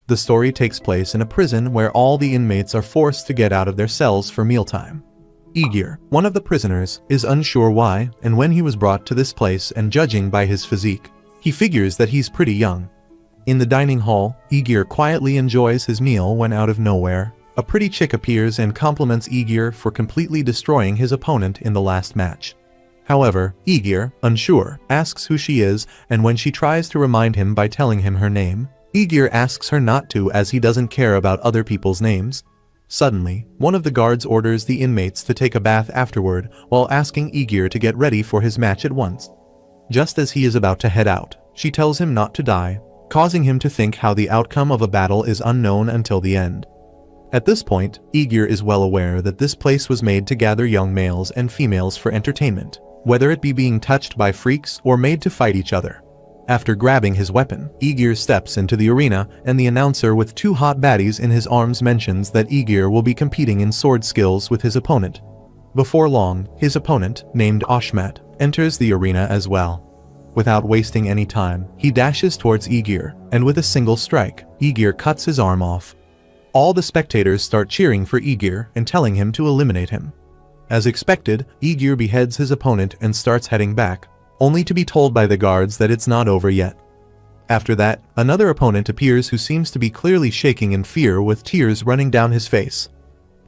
The story takes place in a prison where all the inmates are forced to get out of their cells for mealtime. Aegir, one of the prisoners, is unsure why, and when he was brought to this place and judging by his physique, he figures that he's pretty young. In the dining hall, Aegir quietly enjoys his meal when out of nowhere, a pretty chick appears and compliments Aegir for completely destroying his opponent in the last match. However, Aegir, unsure, asks who she is, and when she tries to remind him by telling him her name, Aegir asks her not to as he doesn't care about other people's names. Suddenly, one of the guards orders the inmates to take a bath afterward while asking Aegir to get ready for his match at once. Just as he is about to head out, she tells him not to die, causing him to think how the outcome of a battle is unknown until the end. At this point, Aegir is well aware that this place was made to gather young males and females for entertainment, whether it be being touched by freaks or made to fight each other. After grabbing his weapon, Aegir steps into the arena, and the announcer with 2 hot baddies in his arms mentions that Aegir will be competing in sword skills with his opponent. Before long, his opponent, named Ashmat, enters the arena as well. Without wasting any time, he dashes towards Aegir, and with a single strike, Aegir cuts his arm off. All the spectators start cheering for Aegir and telling him to eliminate him. As expected, Aegir beheads his opponent and starts heading back, only to be told by the guards that it's not over yet. After that, another opponent appears who seems to be clearly shaking in fear with tears running down his face.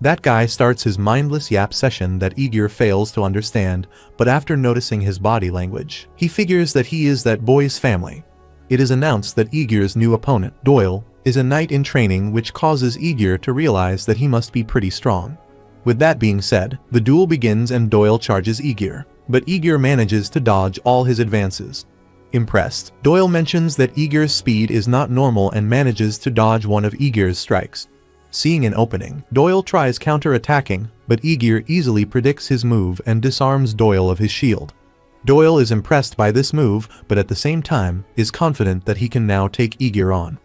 That guy starts his mindless yap session that Aegir fails to understand, but after noticing his body language, he figures that he is that boy's family. It is announced that Aegir's new opponent, Doyle, is a knight in training, which causes Aegir to realize that he must be pretty strong. With that being said, the duel begins and Doyle charges Aegir, but Aegir manages to dodge all his advances. Impressed, Doyle mentions that Aegir's speed is not normal and manages to dodge one of Aegir's strikes. Seeing an opening, Doyle tries counter-attacking, but Aegir easily predicts his move and disarms Doyle of his shield. Doyle is impressed by this move, but at the same time, is confident that he can now take Aegir on.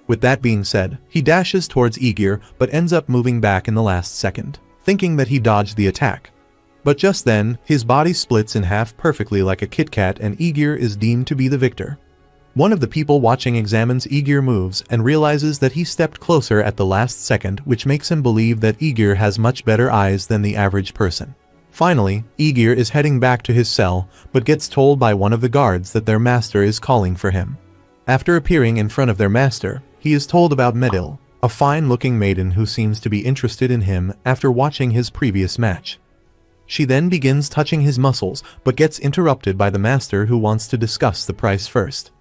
With that being said, he dashes towards Aegir but ends up moving back in the last second, thinking that he dodged the attack. But just then, his body splits in half perfectly like a Kit Kat and Aegir is deemed to be the victor. One of the people watching examines Aegir moves and realizes that he stepped closer at the last second, which makes him believe that Aegir has much better eyes than the average person. Finally, Aegir is heading back to his cell, but gets told by one of the guards that their master is calling for him. After appearing in front of their master, he is told about Medil, a fine-looking maiden who seems to be interested in him after watching his previous match. She then begins touching his muscles, but gets interrupted by the master who wants to discuss the price first.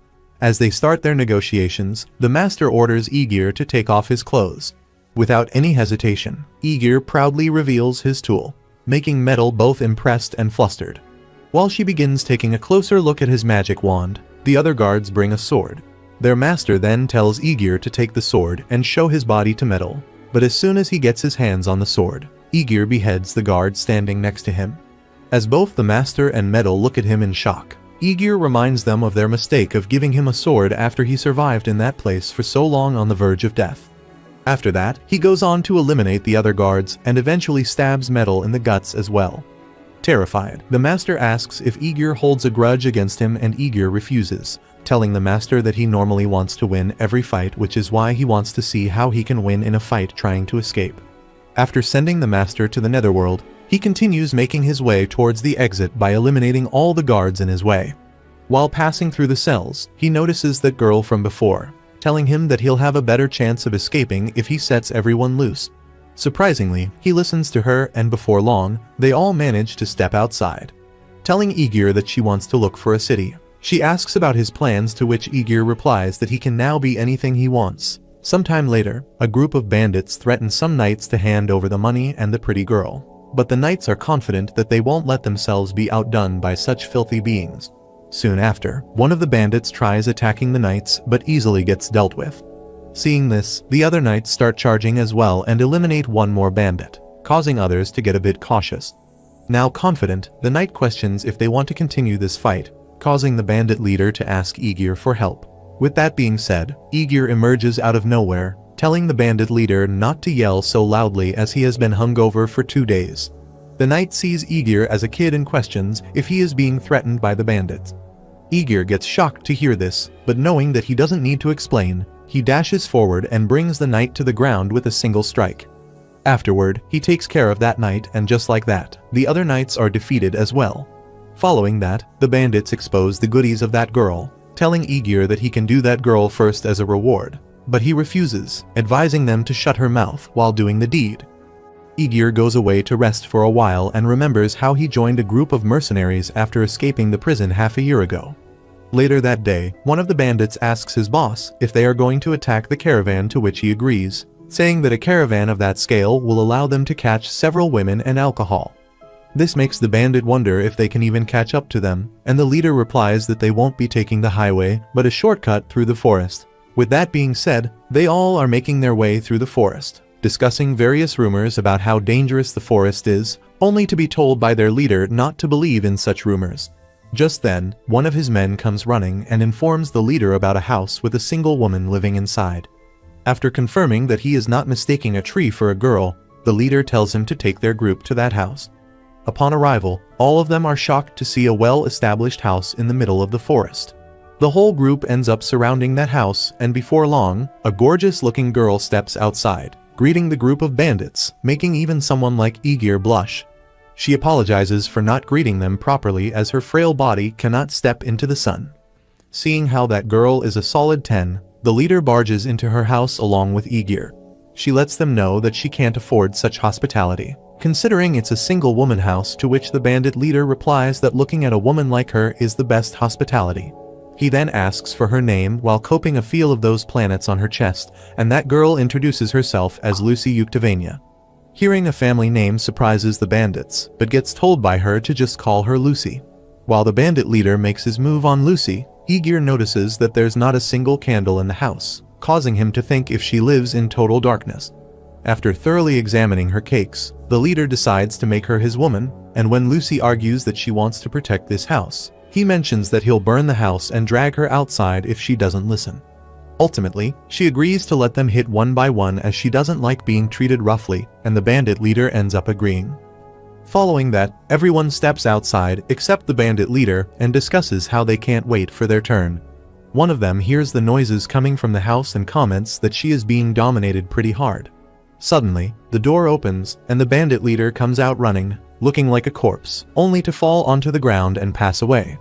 As they start their negotiations, the master orders Aegir to take off his clothes. Without any hesitation, Aegir proudly reveals his tool, making Medil both impressed and flustered. While she begins taking a closer look at his magic wand, the other guards bring a sword. Their master then tells Aegir to take the sword and show his body to Medil, but as soon as he gets his hands on the sword, Aegir beheads the guard standing next to him. As both the master and Medil look at him in shock, Aegir reminds them of their mistake of giving him a sword after he survived in that place for so long on the verge of death. After that, he goes on to eliminate the other guards and eventually stabs Medil in the guts as well. Terrified, the master asks if Aegir holds a grudge against him and Aegir refuses, telling the master that he normally wants to win every fight, which is why he wants to see how he can win in a fight trying to escape. After sending the master to the netherworld, he continues making his way towards the exit by eliminating all the guards in his way. While passing through the cells, he notices that girl from before, telling him that he'll have a better chance of escaping if he sets everyone loose. Surprisingly, he listens to her, and before long, they all manage to step outside. Telling Aegir that she wants to look for a city, she asks about his plans, to which Aegir replies that he can now be anything he wants. Sometime later, a group of bandits threaten some knights to hand over the money and the pretty girl, but the knights are confident that they won't let themselves be outdone by such filthy beings. Soon after, one of the bandits tries attacking the knights but easily gets dealt with. Seeing this, the other knights start charging as well and eliminate one more bandit, causing others to get a bit cautious. Now confident, the knight questions if they want to continue this fight, causing the bandit leader to ask Aegir for help. With that being said, Aegir emerges out of nowhere, telling the bandit leader not to yell so loudly as he has been hungover for 2 days. The knight sees Aegir as a kid and questions if he is being threatened by the bandits. Aegir gets shocked to hear this, but knowing that he doesn't need to explain, he dashes forward and brings the knight to the ground with a single strike. Afterward, he takes care of that knight, and just like that, the other knights are defeated as well. Following that, the bandits expose the goodies of that girl, telling Aegir that he can do that girl first as a reward, but he refuses, advising them to shut her mouth while doing the deed. Aegir goes away to rest for a while and remembers how he joined a group of mercenaries after escaping the prison half a year ago. Later that day, one of the bandits asks his boss if they are going to attack the caravan, to which he agrees, saying that a caravan of that scale will allow them to catch several women and alcohol. This makes the bandit wonder if they can even catch up to them, and the leader replies that they won't be taking the highway, but a shortcut through the forest. With that being said, they all are making their way through the forest, discussing various rumors about how dangerous the forest is, only to be told by their leader not to believe in such rumors. Just then, one of his men comes running and informs the leader about a house with a single woman living inside. After confirming that he is not mistaking a tree for a girl, the leader tells him to take their group to that house. Upon arrival, all of them are shocked to see a well-established house in the middle of the forest. The whole group ends up surrounding that house, and before long, a gorgeous-looking girl steps outside, greeting the group of bandits, making even someone like Aegir blush. She apologizes for not greeting them properly as her frail body cannot step into the sun. Seeing how that girl is a solid 10, the leader barges into her house along with Aegir. She lets them know that she can't afford such hospitality, considering it's a single woman house, to which the bandit leader replies that looking at a woman like her is the best hospitality. He then asks for her name while coping a feel of those planets on her chest, and that girl introduces herself as Lucy Yuktavania. Hearing a family name surprises the bandits, but gets told by her to just call her Lucy. While the bandit leader makes his move on Lucy, Aegir notices that there's not a single candle in the house, causing him to think if she lives in total darkness. After thoroughly examining her cakes, the leader decides to make her his woman, and when Lucy argues that she wants to protect this house, he mentions that he'll burn the house and drag her outside if she doesn't listen. Ultimately, she agrees to let them hit one by one as she doesn't like being treated roughly, and the bandit leader ends up agreeing. Following that, everyone steps outside except the bandit leader and discusses how they can't wait for their turn. One of them hears the noises coming from the house and comments that she is being dominated pretty hard. Suddenly, the door opens and the bandit leader comes out running, looking like a corpse, only to fall onto the ground and pass away.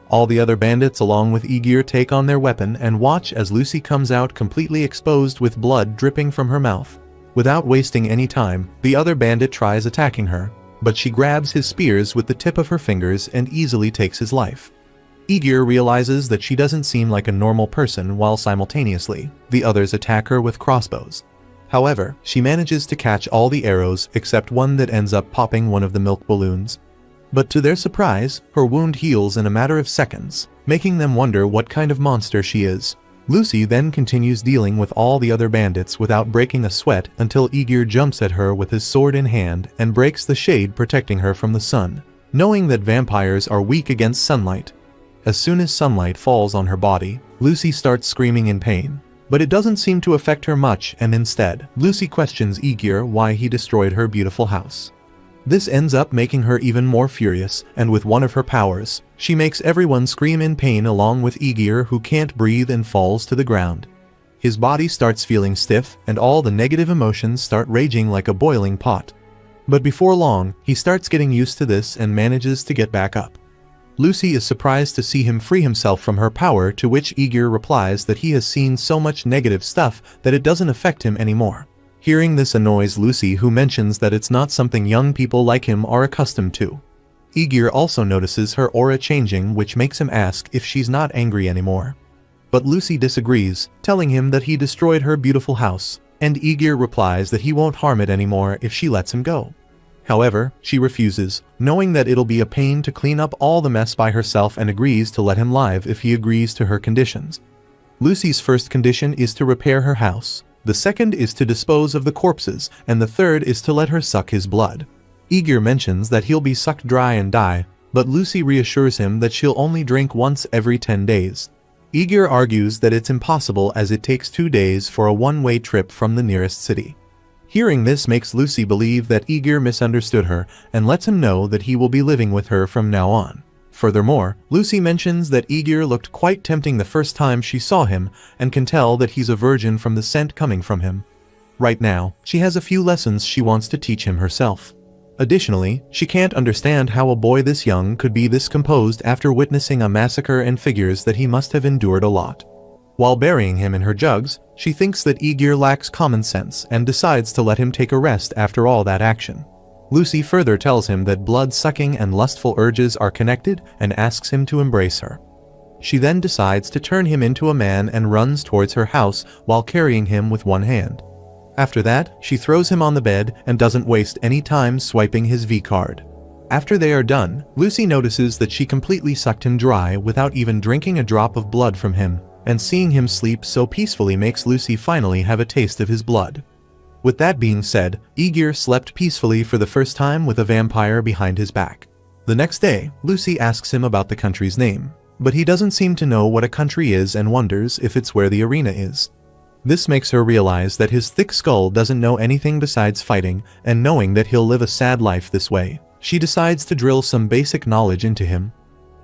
All the other bandits along with Aegir take on their weapon and watch as Lucy comes out completely exposed with blood dripping from her mouth. Without wasting any time, the other bandit tries attacking her, but she grabs his spears with the tip of her fingers and easily takes his life. Aegir realizes that she doesn't seem like a normal person while simultaneously, the others attack her with crossbows. However, she manages to catch all the arrows except one that ends up popping one of the milk balloons. But to their surprise, her wound heals in a matter of seconds, making them wonder what kind of monster she is. Lucy then continues dealing with all the other bandits without breaking a sweat until Aegir jumps at her with his sword in hand and breaks the shade protecting her from the sun, knowing that vampires are weak against sunlight. As soon as sunlight falls on her body, Lucy starts screaming in pain. But it doesn't seem to affect her much, and instead, Lucy questions Aegir why he destroyed her beautiful house. This ends up making her even more furious, and with one of her powers, she makes everyone scream in pain along with Aegir, who can't breathe and falls to the ground. His body starts feeling stiff, and all the negative emotions start raging like a boiling pot. But before long, he starts getting used to this and manages to get back up. Lucy is surprised to see him free himself from her power, to which Aegir replies that he has seen so much negative stuff that it doesn't affect him anymore. Hearing this annoys Lucy, who mentions that it's not something young people like him are accustomed to. Aegir also notices her aura changing, which makes him ask if she's not angry anymore. But Lucy disagrees, telling him that he destroyed her beautiful house, and Aegir replies that he won't harm it anymore if she lets him go. However, she refuses, knowing that it'll be a pain to clean up all the mess by herself, and agrees to let him live if he agrees to her conditions. Lucy's first condition is to repair her house, the second is to dispose of the corpses, and the third is to let her suck his blood. Aegir mentions that he'll be sucked dry and die, but Lucy reassures him that she'll only drink once every 10 days. Aegir argues that it's impossible as it takes 2 days for a one-way trip from the nearest city. Hearing this makes Lucy believe that Aegir misunderstood her and lets him know that he will be living with her from now on. Furthermore, Lucy mentions that Aegir looked quite tempting the first time she saw him and can tell that he's a virgin from the scent coming from him. Right now, she has a few lessons she wants to teach him herself. Additionally, she can't understand how a boy this young could be this composed after witnessing a massacre and figures that he must have endured a lot. While burying him in her jugs, she thinks that Aegir lacks common sense and decides to let him take a rest after all that action. Lucy further tells him that blood-sucking and lustful urges are connected and asks him to embrace her. She then decides to turn him into a man and runs towards her house while carrying him with one hand. After that, she throws him on the bed and doesn't waste any time swiping his V-card. After they are done, Lucy notices that she completely sucked him dry without even drinking a drop of blood from him, and seeing him sleep so peacefully makes Lucy finally have a taste of his blood. With that being said, Aegir slept peacefully for the first time with a vampire behind his back. The next day, Lucy asks him about the country's name, but he doesn't seem to know what a country is and wonders if it's where the arena is. This makes her realize that his thick skull doesn't know anything besides fighting, and knowing that he'll live a sad life this way, she decides to drill some basic knowledge into him.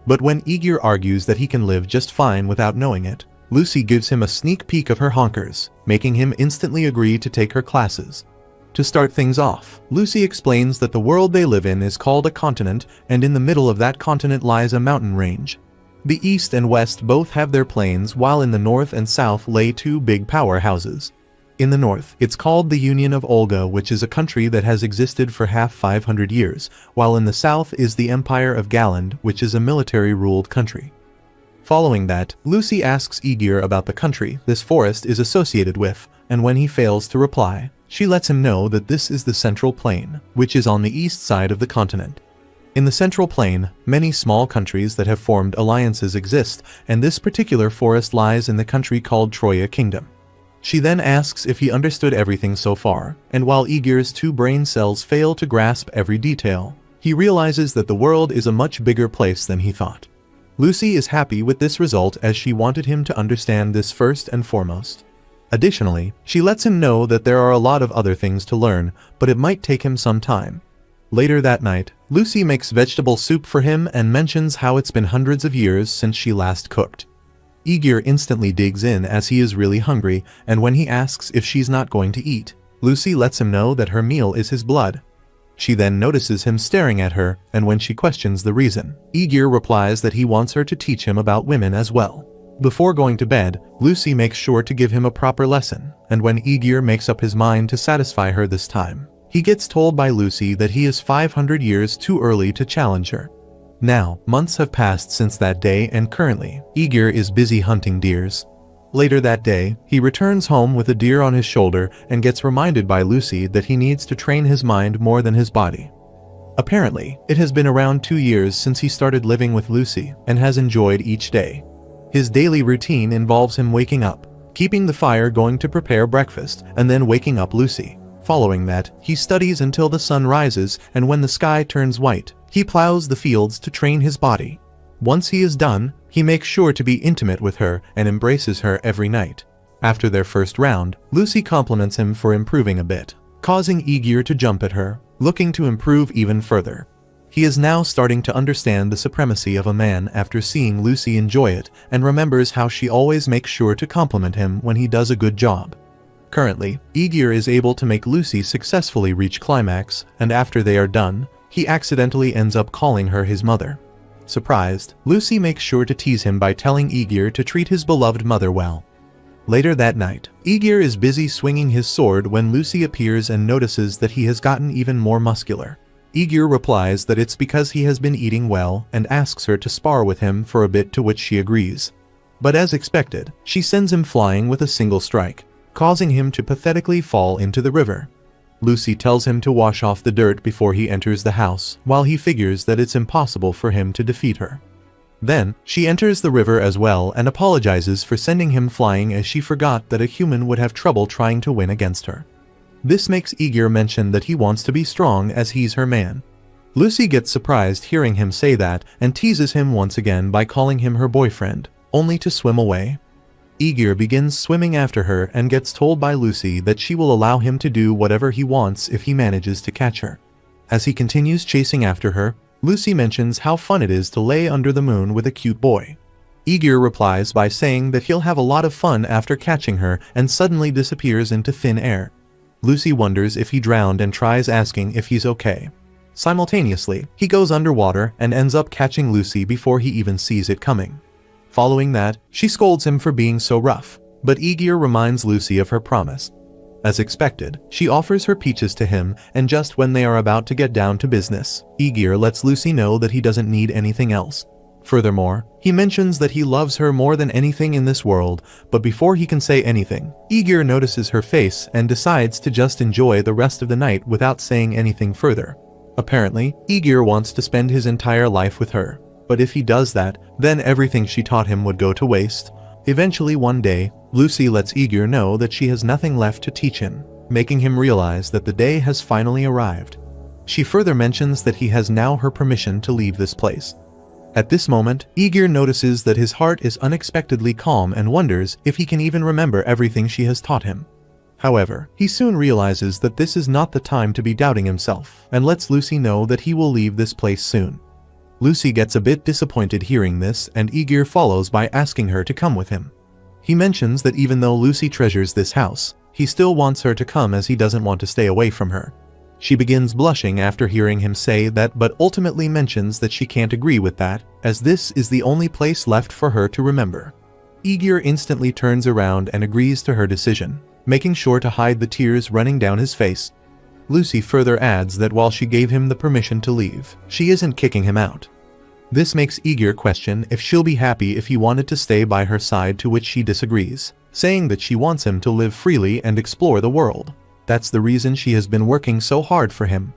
But when Aegir argues that he can live just fine without knowing it, Lucy gives him a sneak peek of her honkers, making him instantly agree to take her classes. To start things off, Lucy explains that the world they live in is called a continent, and in the middle of that continent lies a mountain range. The east and west both have their plains, while in the north and south lay two big powerhouses. In the north, it's called the Union of Olga, which is a country that has existed for 500 years, while in the south is the Empire of Galand, which is a military-ruled country. Following that, Lucy asks Aegir about the country this forest is associated with, and when he fails to reply, she lets him know that this is the Central Plain, which is on the east side of the continent. In the Central Plain, many small countries that have formed alliances exist, and this particular forest lies in the country called Troya Kingdom. She then asks if he understood everything so far, and while Aegir's two brain cells fail to grasp every detail, he realizes that the world is a much bigger place than he thought. Lucy is happy with this result as she wanted him to understand this first and foremost. Additionally, she lets him know that there are a lot of other things to learn, but it might take him some time. Later that night, Lucy makes vegetable soup for him and mentions how it's been hundreds of years since she last cooked. Aegir instantly digs in as he is really hungry, and when he asks if she's not going to eat, Lucy lets him know that her meal is his blood. She then notices him staring at her, and when she questions the reason, Aegir replies that he wants her to teach him about women as well. Before going to bed, Lucy makes sure to give him a proper lesson, and when Aegir makes up his mind to satisfy her this time, he gets told by Lucy that he is 500 years too early to challenge her. Now, months have passed since that day, and currently, Aegir is busy hunting deers. Later that day, he returns home with a deer on his shoulder and gets reminded by Lucy that he needs to train his mind more than his body. Apparently, it has been around 2 years since he started living with Lucy and has enjoyed each day. His daily routine involves him waking up, keeping the fire going to prepare breakfast, and then waking up Lucy. Following that, he studies until the sun rises, and when the sky turns white, he plows the fields to train his body. Once he is done, he makes sure to be intimate with her and embraces her every night. After their first round, Lucy compliments him for improving a bit, causing Aegir to jump at her, looking to improve even further. He is now starting to understand the supremacy of a man after seeing Lucy enjoy it, and remembers how she always makes sure to compliment him when he does a good job. Currently, Aegir is able to make Lucy successfully reach climax, and after they are done, he accidentally ends up calling her his mother. Surprised, Lucy makes sure to tease him by telling Aegir to treat his beloved mother well. Later that night, Aegir is busy swinging his sword when Lucy appears and notices that he has gotten even more muscular. Aegir replies that it's because he has been eating well and asks her to spar with him for a bit, to which she agrees. But as expected, she sends him flying with a single strike, causing him to pathetically fall into the river. Lucy tells him to wash off the dirt before he enters the house, while he figures that it's impossible for him to defeat her. Then, she enters the river as well and apologizes for sending him flying, as she forgot that a human would have trouble trying to win against her. This makes Aegir mention that he wants to be strong as he's her man. Lucy gets surprised hearing him say that and teases him once again by calling him her boyfriend, only to swim away. Aegir begins swimming after her and gets told by Lucy that she will allow him to do whatever he wants if he manages to catch her. As he continues chasing after her, Lucy mentions how fun it is to lay under the moon with a cute boy. Aegir replies by saying that he'll have a lot of fun after catching her and suddenly disappears into thin air. Lucy wonders if he drowned and tries asking if he's okay. Simultaneously, he goes underwater and ends up catching Lucy before he even sees it coming. Following that, she scolds him for being so rough, but Aegir reminds Lucy of her promise. As expected, she offers her peaches to him, and just when they are about to get down to business, Aegir lets Lucy know that he doesn't need anything else. Furthermore, he mentions that he loves her more than anything in this world, but before he can say anything, Aegir notices her face and decides to just enjoy the rest of the night without saying anything further. Apparently, Aegir wants to spend his entire life with her, but if he does that, then everything she taught him would go to waste. Eventually one day, Lucy lets Aegir know that she has nothing left to teach him, making him realize that the day has finally arrived. She further mentions that he has now her permission to leave this place. At this moment, Aegir notices that his heart is unexpectedly calm and wonders if he can even remember everything she has taught him. However, he soon realizes that this is not the time to be doubting himself, and lets Lucy know that he will leave this place soon. Lucy gets a bit disappointed hearing this, and Aegir follows by asking her to come with him. He mentions that even though Lucy treasures this house, he still wants her to come as he doesn't want to stay away from her. She begins blushing after hearing him say that, but ultimately mentions that she can't agree with that, as this is the only place left for her to remember. Aegir instantly turns around and agrees to her decision, making sure to hide the tears running down his face. Lucy further adds that while she gave him the permission to leave, she isn't kicking him out. This makes Aegir question if she'll be happy if he wanted to stay by her side, to which she disagrees, saying that she wants him to live freely and explore the world. That's the reason she has been working so hard for him.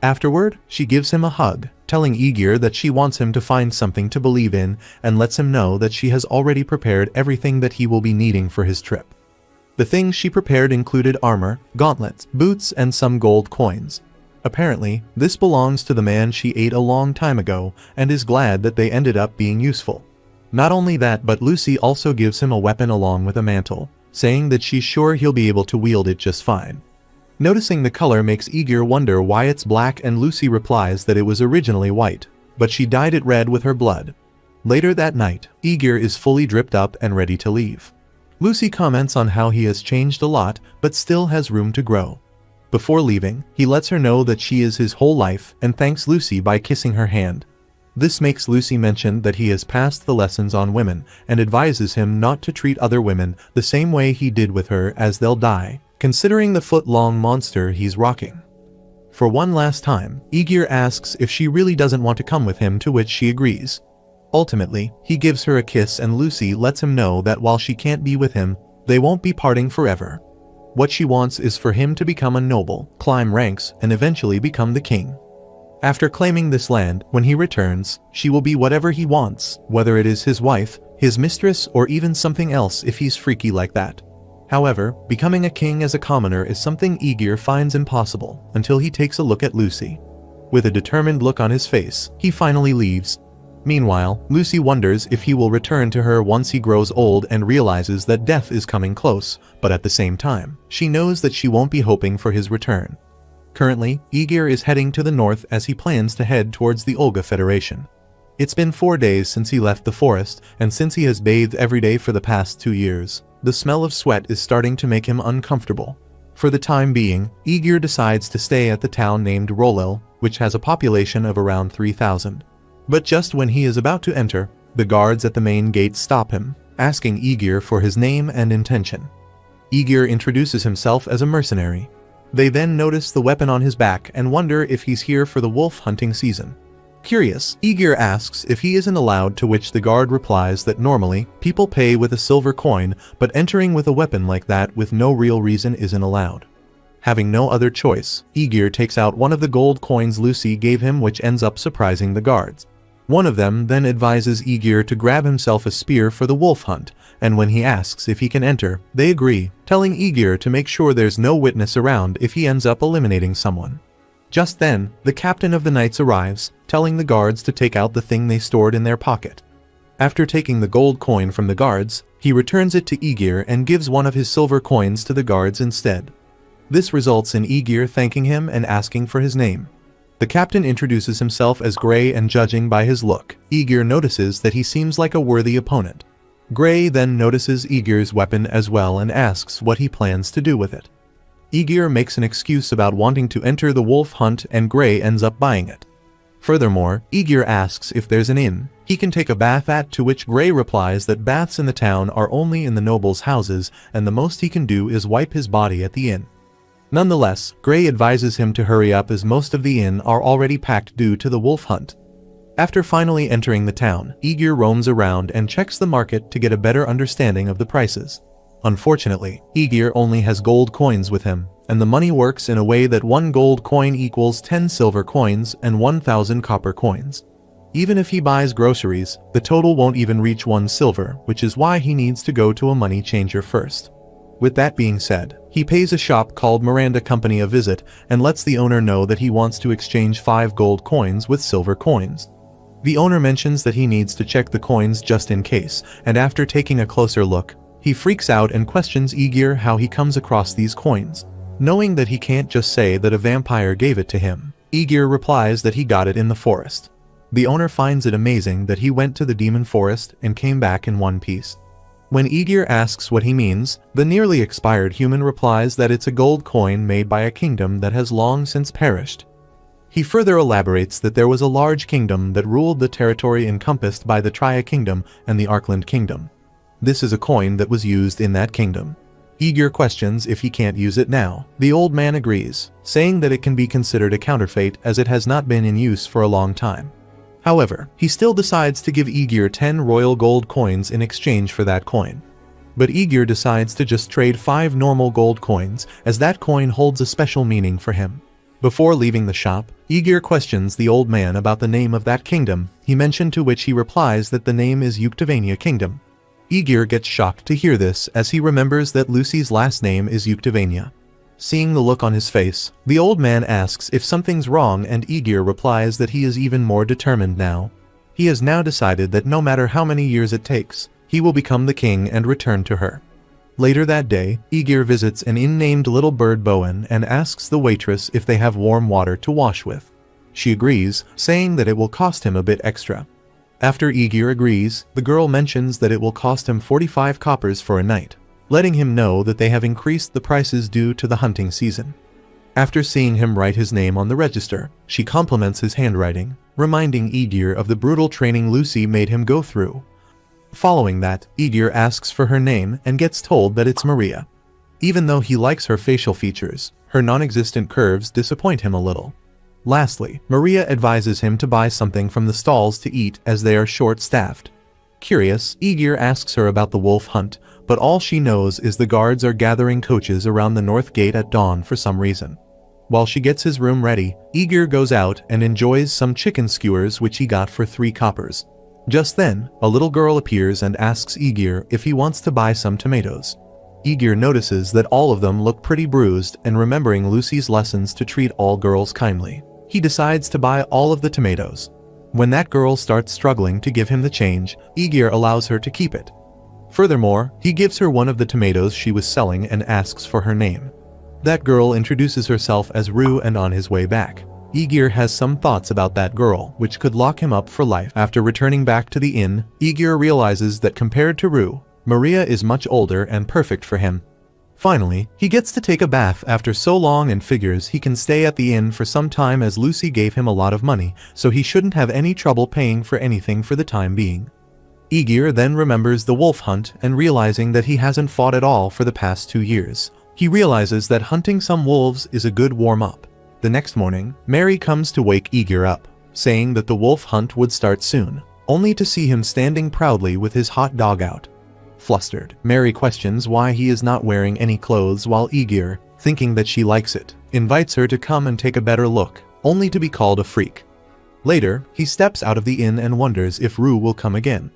Afterward, she gives him a hug, telling Aegir that she wants him to find something to believe in and lets him know that she has already prepared everything that he will be needing for his trip. The things she prepared included armor, gauntlets, boots, and some gold coins. Apparently, this belongs to the man she ate a long time ago and is glad that they ended up being useful. Not only that, but Lucy also gives him a weapon along with a mantle, saying that she's sure he'll be able to wield it just fine. Noticing the color makes Aegir wonder why it's black, and Lucy replies that it was originally white, but she dyed it red with her blood. Later that night, Aegir is fully dripped up and ready to leave. Lucy comments on how he has changed a lot but still has room to grow. Before leaving, he lets her know that she is his whole life and thanks Lucy by kissing her hand. This makes Lucy mention that he has passed the lessons on women and advises him not to treat other women the same way he did with her, as they'll die, considering the foot-long monster he's rocking. For one last time, Aegir asks if she really doesn't want to come with him, to which she agrees. Ultimately, he gives her a kiss and Lucy lets him know that while she can't be with him, they won't be parting forever. What she wants is for him to become a noble, climb ranks, and eventually become the king. After claiming this land, when he returns, she will be whatever he wants, whether it is his wife, his mistress, or even something else if he's freaky like that. However, becoming a king as a commoner is something Aegir finds impossible until he takes a look at Lucy. With a determined look on his face, he finally leaves. Meanwhile, Lucy wonders if he will return to her once he grows old and realizes that death is coming close, but at the same time, she knows that she won't be hoping for his return. Currently, Aegir is heading to the north as he plans to head towards the Olga Federation. It's been 4 days since he left the forest, and since he has bathed every day for the past 2 years, the smell of sweat is starting to make him uncomfortable. For the time being, Aegir decides to stay at the town named Rolel, which has a population of around 3,000. But just when he is about to enter, the guards at the main gate stop him, asking Aegir for his name and intention. Aegir introduces himself as a mercenary. They then notice the weapon on his back and wonder if he's here for the wolf hunting season. Curious, Aegir asks if he isn't allowed, to which the guard replies that normally, people pay with a silver coin, but entering with a weapon like that with no real reason isn't allowed. Having no other choice, Aegir takes out one of the gold coins Lucy gave him, which ends up surprising the guards. One of them then advises Aegir to grab himself a spear for the wolf hunt, and when he asks if he can enter, they agree, telling Aegir to make sure there's no witness around if he ends up eliminating someone. Just then, the captain of the knights arrives, telling the guards to take out the thing they stored in their pocket. After taking the gold coin from the guards, he returns it to Aegir and gives one of his silver coins to the guards instead. This results in Aegir thanking him and asking for his name. The captain introduces himself as Gray, and judging by his look, Aegir notices that he seems like a worthy opponent. Gray then notices Aegir's weapon as well and asks what he plans to do with it. Aegir makes an excuse about wanting to enter the wolf hunt and Gray ends up buying it. Furthermore, Aegir asks if there's an inn he can take a bath at, to which Gray replies that baths in the town are only in the nobles' houses and the most he can do is wipe his body at the inn. Nonetheless, Gray advises him to hurry up as most of the inn are already packed due to the wolf hunt. After finally entering the town, Aegir roams around and checks the market to get a better understanding of the prices. Unfortunately, Aegir only has gold coins with him, and the money works in a way that 1 gold coin equals 10 silver coins and 1,000 copper coins. Even if he buys groceries, the total won't even reach 1 silver, which is why he needs to go to a money changer first. With that being said, he pays a shop called Miranda Company a visit and lets the owner know that he wants to exchange 5 gold coins with silver coins. The owner mentions that he needs to check the coins just in case, and after taking a closer look, he freaks out and questions Aegir how he comes across these coins. Knowing that he can't just say that a vampire gave it to him, Aegir replies that he got it in the forest. The owner finds it amazing that he went to the demon forest and came back in one piece. When Aegir asks what he means, the nearly expired human replies that it's a gold coin made by a kingdom that has long since perished. He further elaborates that there was a large kingdom that ruled the territory encompassed by the Tria Kingdom and the Arkland Kingdom. This is a coin that was used in that kingdom. Aegir questions if he can't use it now. The old man agrees, saying that it can be considered a counterfeit as it has not been in use for a long time. However, he still decides to give Aegir 10 royal gold coins in exchange for that coin. But Aegir decides to just trade 5 normal gold coins, as that coin holds a special meaning for him. Before leaving the shop, Aegir questions the old man about the name of that kingdom he mentioned, to which he replies that the name is Yuktavania Kingdom. Aegir gets shocked to hear this as he remembers that Lucy's last name is Yuktavania. Seeing the look on his face, the old man asks if something's wrong and Aegir replies that he is even more determined now. He has now decided that no matter how many years it takes, he will become the king and return to her. Later that day, Aegir visits an inn named Little Bird Bowen and asks the waitress if they have warm water to wash with. She agrees, saying that it will cost him a bit extra. After Aegir agrees, the girl mentions that it will cost him 45 coppers for a night, letting him know that they have increased the prices due to the hunting season. After seeing him write his name on the register, she compliments his handwriting, reminding Aegir of the brutal training Lucy made him go through. Following that, Aegir asks for her name and gets told that it's Maria. Even though he likes her facial features, her non-existent curves disappoint him a little. Lastly, Maria advises him to buy something from the stalls to eat as they are short-staffed. Curious, Aegir asks her about the wolf hunt, but all she knows is the guards are gathering coaches around the north gate at dawn for some reason. While she gets his room ready, Aegir goes out and enjoys some chicken skewers which he got for 3 coppers. Just then, a little girl appears and asks Aegir if he wants to buy some tomatoes. Aegir notices that all of them look pretty bruised, and remembering Lucy's lessons to treat all girls kindly, he decides to buy all of the tomatoes. When that girl starts struggling to give him the change, Aegir allows her to keep it. Furthermore, he gives her one of the tomatoes she was selling and asks for her name. That girl introduces herself as Rue, and on his way back, Aegir has some thoughts about that girl which could lock him up for life. After returning back to the inn, Aegir realizes that compared to Rue, Maria is much older and perfect for him. Finally, he gets to take a bath after so long and figures he can stay at the inn for some time as Lucy gave him a lot of money, so he shouldn't have any trouble paying for anything for the time being. Aegir then remembers the wolf hunt and realizing that he hasn't fought at all for the past 2 years. He realizes that hunting some wolves is a good warm-up. The next morning, Mary comes to wake Aegir up, saying that the wolf hunt would start soon, only to see him standing proudly with his hot dog out. Flustered, Mary questions why he is not wearing any clothes, while Aegir, thinking that she likes it, invites her to come and take a better look, only to be called a freak. Later, he steps out of the inn and wonders if Rue will come again.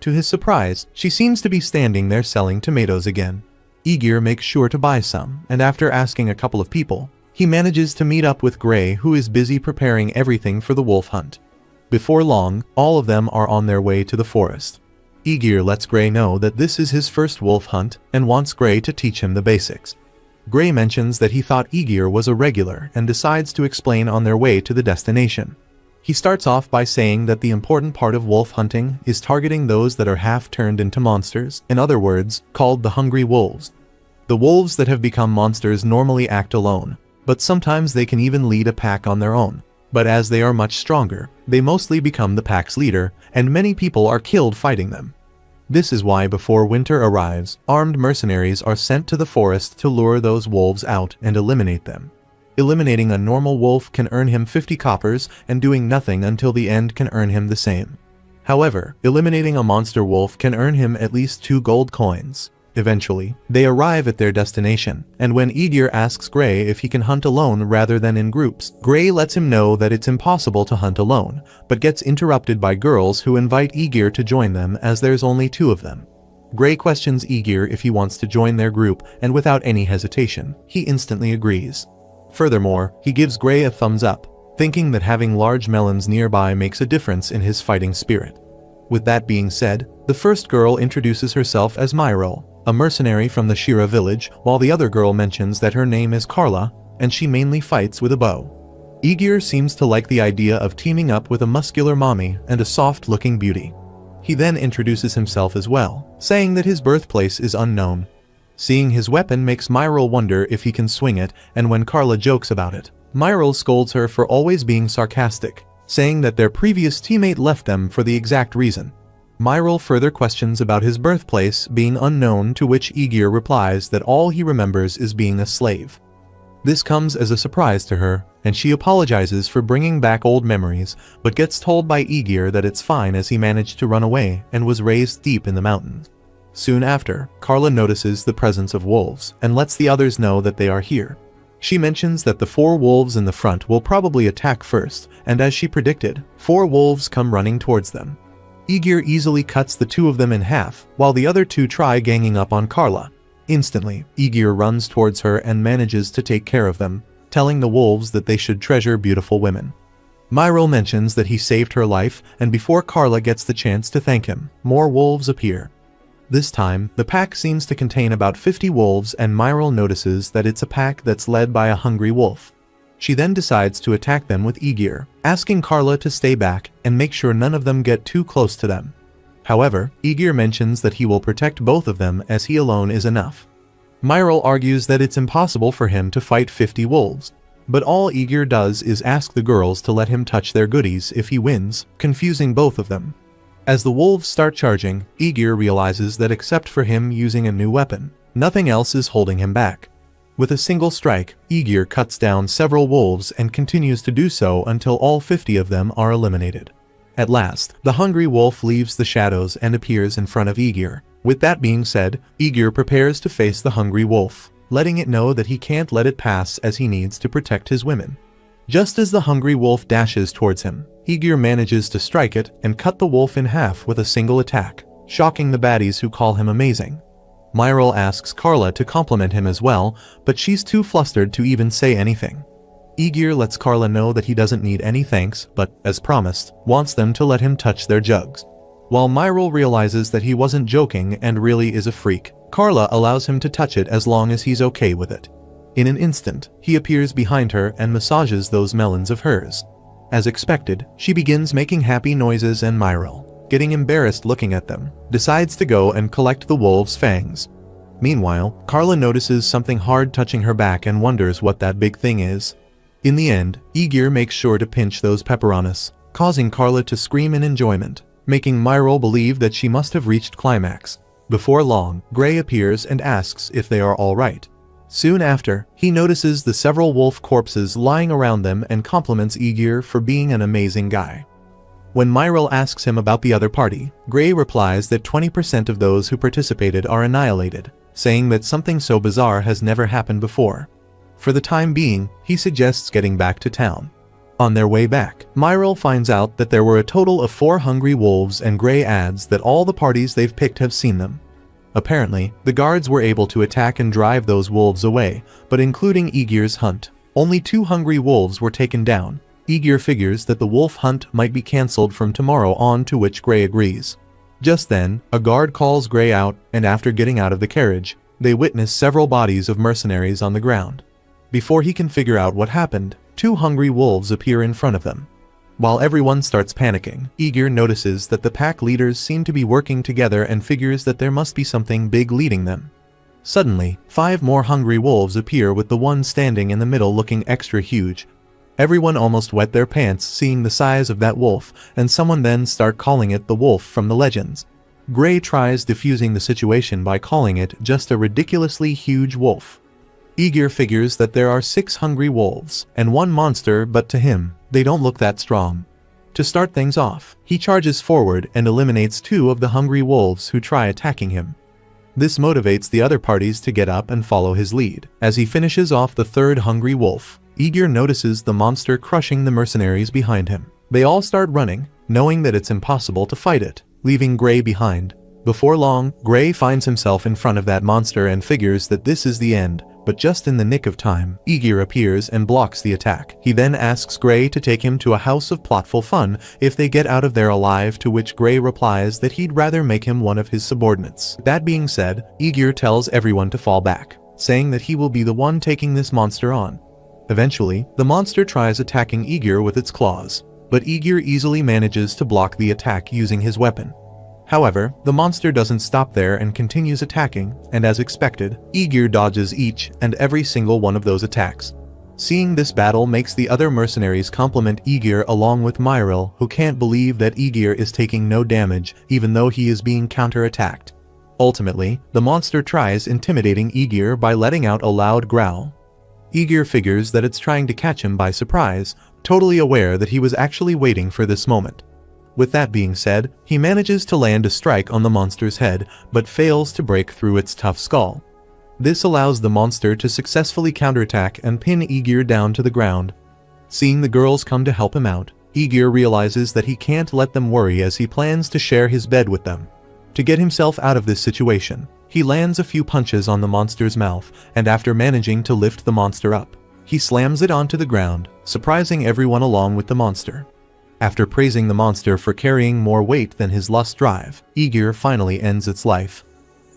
To his surprise, she seems to be standing there selling tomatoes again. Aegir makes sure to buy some, and after asking a couple of people, he manages to meet up with Gray, who is busy preparing everything for the wolf hunt. Before long, all of them are on their way to the forest. Aegir lets Gray know that this is his first wolf hunt and wants Gray to teach him the basics. Gray mentions that he thought Aegir was a regular and decides to explain on their way to the destination. He starts off by saying that the important part of wolf hunting is targeting those that are half turned into monsters, in other words, called the hungry wolves. The wolves that have become monsters normally act alone, but sometimes they can even lead a pack on their own. But as they are much stronger, they mostly become the pack's leader, and many people are killed fighting them. This is why before winter arrives, armed mercenaries are sent to the forest to lure those wolves out and eliminate them. Eliminating a normal wolf can earn him 50 coppers, and doing nothing until the end can earn him the same. However, eliminating a monster wolf can earn him at least 2 gold coins. Eventually, they arrive at their destination, and when Aegir asks Gray if he can hunt alone rather than in groups, Gray lets him know that it's impossible to hunt alone, but gets interrupted by girls who invite Aegir to join them as there's only 2 of them. Gray questions Aegir if he wants to join their group, and without any hesitation, he instantly agrees. Furthermore, he gives Gray a thumbs up, thinking that having large melons nearby makes a difference in his fighting spirit. With that being said, the first girl introduces herself as Myril, a mercenary from the Shira village, while the other girl mentions that her name is Carla, and she mainly fights with a bow. Aegir seems to like the idea of teaming up with a muscular mommy and a soft-looking beauty. He then introduces himself as well, saying that his birthplace is unknown. Seeing his weapon makes Myril wonder if he can swing it, and when Carla jokes about it, Myril scolds her for always being sarcastic, saying that their previous teammate left them for the exact reason. Myril further questions about his birthplace being unknown, to which Aegir replies that all he remembers is being a slave. This comes as a surprise to her, and she apologizes for bringing back old memories, but gets told by Aegir that it's fine as he managed to run away and was raised deep in the mountains. Soon after, Carla notices the presence of wolves and lets the others know that they are here. She mentions that the 4 wolves in the front will probably attack first, and as she predicted, 4 wolves come running towards them. Aegir easily cuts the 2 of them in half, while the other 2 try ganging up on Carla. Instantly, Aegir runs towards her and manages to take care of them, telling the wolves that they should treasure beautiful women. Myril mentions that he saved her life, and before Carla gets the chance to thank him, more wolves appear. This time, the pack seems to contain about 50 wolves, and Myril notices that it's a pack that's led by a hungry wolf. She then decides to attack them with Aegir, asking Carla to stay back and make sure none of them get too close to them. However, Aegir mentions that he will protect both of them as he alone is enough. Myril argues that it's impossible for him to fight 50 wolves, but all Aegir does is ask the girls to let him touch their goodies if he wins, confusing both of them. As the wolves start charging, Aegir realizes that except for him using a new weapon, nothing else is holding him back. With a single strike, Aegir cuts down several wolves and continues to do so until all 50 of them are eliminated. At last, the hungry wolf leaves the shadows and appears in front of Aegir. With that being said, Aegir prepares to face the hungry wolf, letting it know that he can't let it pass as he needs to protect his women. Just as the hungry wolf dashes towards him, Aegir manages to strike it and cut the wolf in half with a single attack, shocking the baddies who call him amazing. Myril asks Carla to compliment him as well, but she's too flustered to even say anything. Aegir lets Carla know that he doesn't need any thanks, but, as promised, wants them to let him touch their jugs. While Myril realizes that he wasn't joking and really is a freak, Carla allows him to touch it as long as he's okay with it. In an instant, he appears behind her and massages those melons of hers. As expected, she begins making happy noises, and Myril, getting embarrassed looking at them, decides to go and collect the wolf's fangs. Meanwhile, Carla notices something hard touching her back and wonders what that big thing is. In the end, Aegir makes sure to pinch those pepperonis, causing Carla to scream in enjoyment, making Myril believe that she must have reached climax. Before long, Gray appears and asks if they are all right. Soon after, he notices the several wolf corpses lying around them and compliments Aegir for being an amazing guy. When Myril asks him about the other party, Gray replies that 20% of those who participated are annihilated, saying that something so bizarre has never happened before. For the time being, he suggests getting back to town. On their way back, Myril finds out that there were a total of 4 hungry wolves, and Gray adds that all the parties they've picked have seen them. Apparently, the guards were able to attack and drive those wolves away, but including Aegir's hunt, only 2 hungry wolves were taken down. Aegir figures that the wolf hunt might be cancelled from tomorrow on, to which Gray agrees. Just then, a guard calls Gray out, and after getting out of the carriage, they witness several bodies of mercenaries on the ground. Before he can figure out what happened, 2 hungry wolves appear in front of them. While everyone starts panicking, Igor notices that the pack leaders seem to be working together and figures that there must be something big leading them. Suddenly, 5 more hungry wolves appear, with the one standing in the middle looking extra huge. Everyone almost wet their pants seeing the size of that wolf, and someone then start calling it the wolf from the legends. Gray tries diffusing the situation by calling it just a ridiculously huge wolf. Igor figures that there are 6 hungry wolves and 1 monster, but to him, they don't look that strong. To start things off, he charges forward and eliminates 2 of the hungry wolves who try attacking him. This motivates the other parties to get up and follow his lead. As he finishes off the 3rd hungry wolf, Igor notices the monster crushing the mercenaries behind him. They all start running, knowing that it's impossible to fight it, leaving Gray behind. Before long, Gray finds himself in front of that monster and figures that this is the end, but just in the nick of time, Igor appears and blocks the attack. He then asks Gray to take him to a house of plotful fun if they get out of there alive, to which Gray replies that he'd rather make him one of his subordinates. That being said, Igor tells everyone to fall back, saying that he will be the one taking this monster on. Eventually, the monster tries attacking Igor with its claws, but Igor easily manages to block the attack using his weapon. However, the monster doesn't stop there and continues attacking, and as expected, Igor dodges each and every single one of those attacks. Seeing this battle makes the other mercenaries compliment Igor along with Myril, who can't believe that Igor is taking no damage even though he is being counter-attacked. Ultimately, the monster tries intimidating Igor by letting out a loud growl. Igor figures that it's trying to catch him by surprise, totally aware that he was actually waiting for this moment. With that being said, he manages to land a strike on the monster's head, but fails to break through its tough skull. This allows the monster to successfully counterattack and pin Igor down to the ground. Seeing the girls come to help him out, Igor realizes that he can't let them worry as he plans to share his bed with them. To get himself out of this situation, he lands a few punches on the monster's mouth, and after managing to lift the monster up, he slams it onto the ground, surprising everyone along with the monster. After praising the monster for carrying more weight than his lust drive, Igor finally ends its life.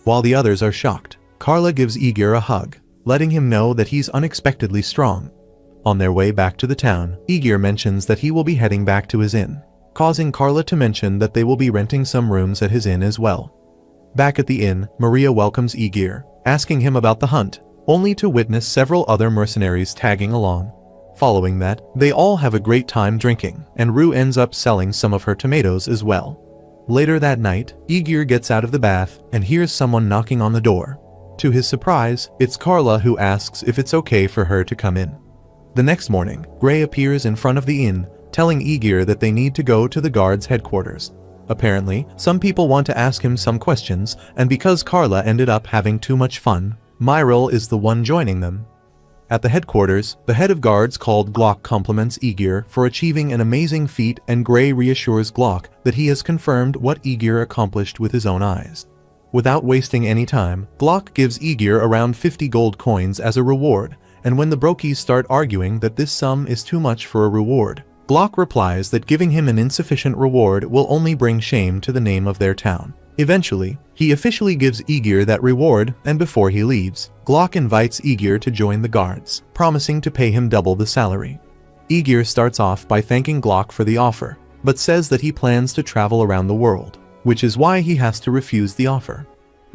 While the others are shocked, Carla gives Igor a hug, letting him know that he's unexpectedly strong. On their way back to the town, Igor mentions that he will be heading back to his inn, causing Carla to mention that they will be renting some rooms at his inn as well. Back at the inn, Maria welcomes Igor, asking him about the hunt, only to witness several other mercenaries tagging along. Following that, they all have a great time drinking, and Rue ends up selling some of her tomatoes as well. Later that night, Igor gets out of the bath and hears someone knocking on the door. To his surprise, it's Carla, who asks if it's okay for her to come in. The next morning, Gray appears in front of the inn, telling Igor that they need to go to the guards' headquarters. Apparently, some people want to ask him some questions, and because Carla ended up having too much fun, Myril is the one joining them. At the headquarters, the head of guards called Glock compliments Igor for achieving an amazing feat, and Gray reassures Glock that he has confirmed what Igor accomplished with his own eyes. Without wasting any time, Glock gives Igor around 50 gold coins as a reward, and when the Brokies start arguing that this sum is too much for a reward, Glock replies that giving him an insufficient reward will only bring shame to the name of their town. Eventually, he officially gives Igor that reward, and before he leaves, Glock invites Igor to join the guards, promising to pay him double the salary. Igor starts off by thanking Glock for the offer, but says that he plans to travel around the world, which is why he has to refuse the offer.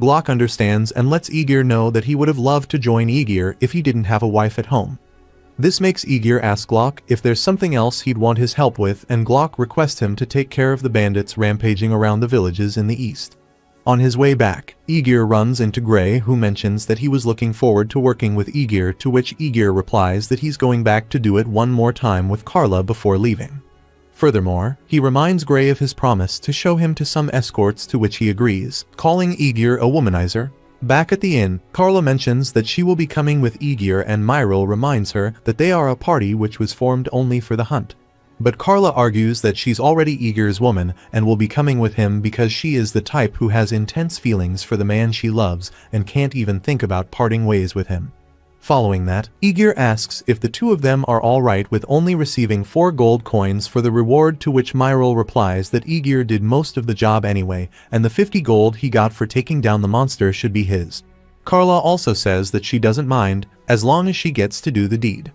Glock understands and lets Igor know that he would have loved to join Igor if he didn't have a wife at home. This makes Igor ask Glock if there's something else he'd want his help with, and Glock requests him to take care of the bandits rampaging around the villages in the east. On his way back, Igor runs into Gray, who mentions that he was looking forward to working with Igor, to which Igor replies that he's going back to do it one more time with Carla before leaving. Furthermore, he reminds Gray of his promise to show him to some escorts, to which he agrees, calling Igor a womanizer. Back at the inn, Carla mentions that she will be coming with Igor, and Myril reminds her that they are a party which was formed only for the hunt. But Carla argues that she's already Igor's woman and will be coming with him because she is the type who has intense feelings for the man she loves and can't even think about parting ways with him. Following that, Igor asks if the two of them are alright with only receiving 4 gold coins for the reward, to which Myril replies that Igor did most of the job anyway, and the 50 gold he got for taking down the monster should be his. Carla also says that she doesn't mind, as long as she gets to do the deed.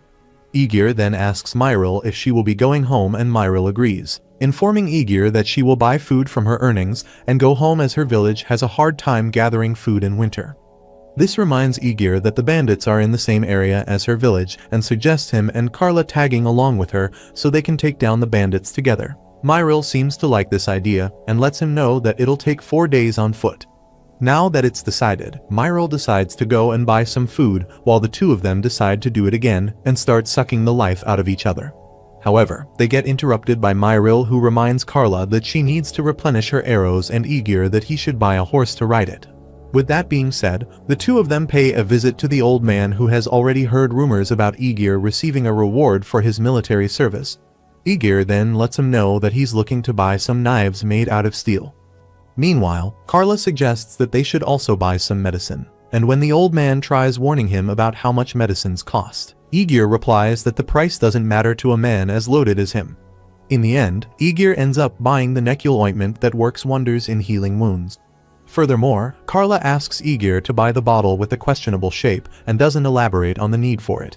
Aegir then asks Myril if she will be going home, and Myril agrees, informing Aegir that she will buy food from her earnings and go home as her village has a hard time gathering food in winter. This reminds Aegir that the bandits are in the same area as her village and suggests him and Carla tagging along with her so they can take down the bandits together. Myril seems to like this idea and lets him know that it'll take 4 days on foot. Now that it's decided, Myril decides to go and buy some food while the two of them decide to do it again and start sucking the life out of each other. However, they get interrupted by Myril, who reminds Carla that she needs to replenish her arrows, and Aegir that he should buy a horse to ride it. With that being said, the two of them pay a visit to the old man, who has already heard rumors about Aegir receiving a reward for his military service. Aegir then lets him know that he's looking to buy some knives made out of steel. Meanwhile, Carla suggests that they should also buy some medicine, and when the old man tries warning him about how much medicines cost, Aegir replies that the price doesn't matter to a man as loaded as him. In the end, Aegir ends up buying the necule ointment that works wonders in healing wounds. Furthermore, Carla asks Aegir to buy the bottle with a questionable shape and doesn't elaborate on the need for it.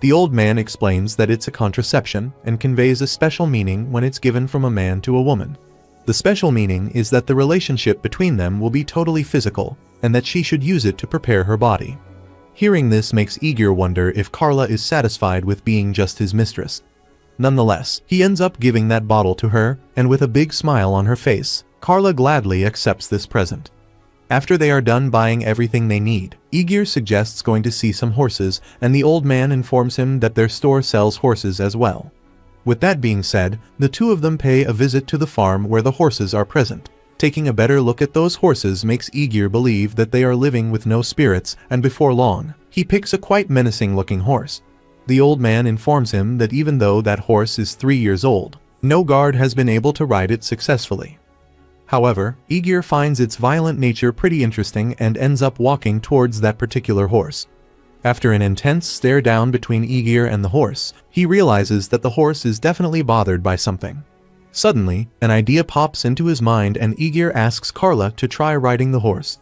The old man explains that it's a contraception and conveys a special meaning when it's given from a man to a woman. The special meaning is that the relationship between them will be totally physical, and that she should use it to prepare her body. Hearing this makes Aegir wonder if Carla is satisfied with being just his mistress. Nonetheless, he ends up giving that bottle to her, and with a big smile on her face, Carla gladly accepts this present. After they are done buying everything they need, Aegir suggests going to see some horses, and the old man informs him that their store sells horses as well. With that being said, the two of them pay a visit to the farm where the horses are present. Taking a better look at those horses makes Aegir believe that they are living with no spirits, and before long, he picks a quite menacing-looking horse. The old man informs him that even though that horse is 3 years old, no guard has been able to ride it successfully. However, Aegir finds its violent nature pretty interesting and ends up walking towards that particular horse. After an intense stare down between Aegir and the horse, he realizes that the horse is definitely bothered by something. Suddenly, an idea pops into his mind, and Aegir asks Carla to try riding the horse.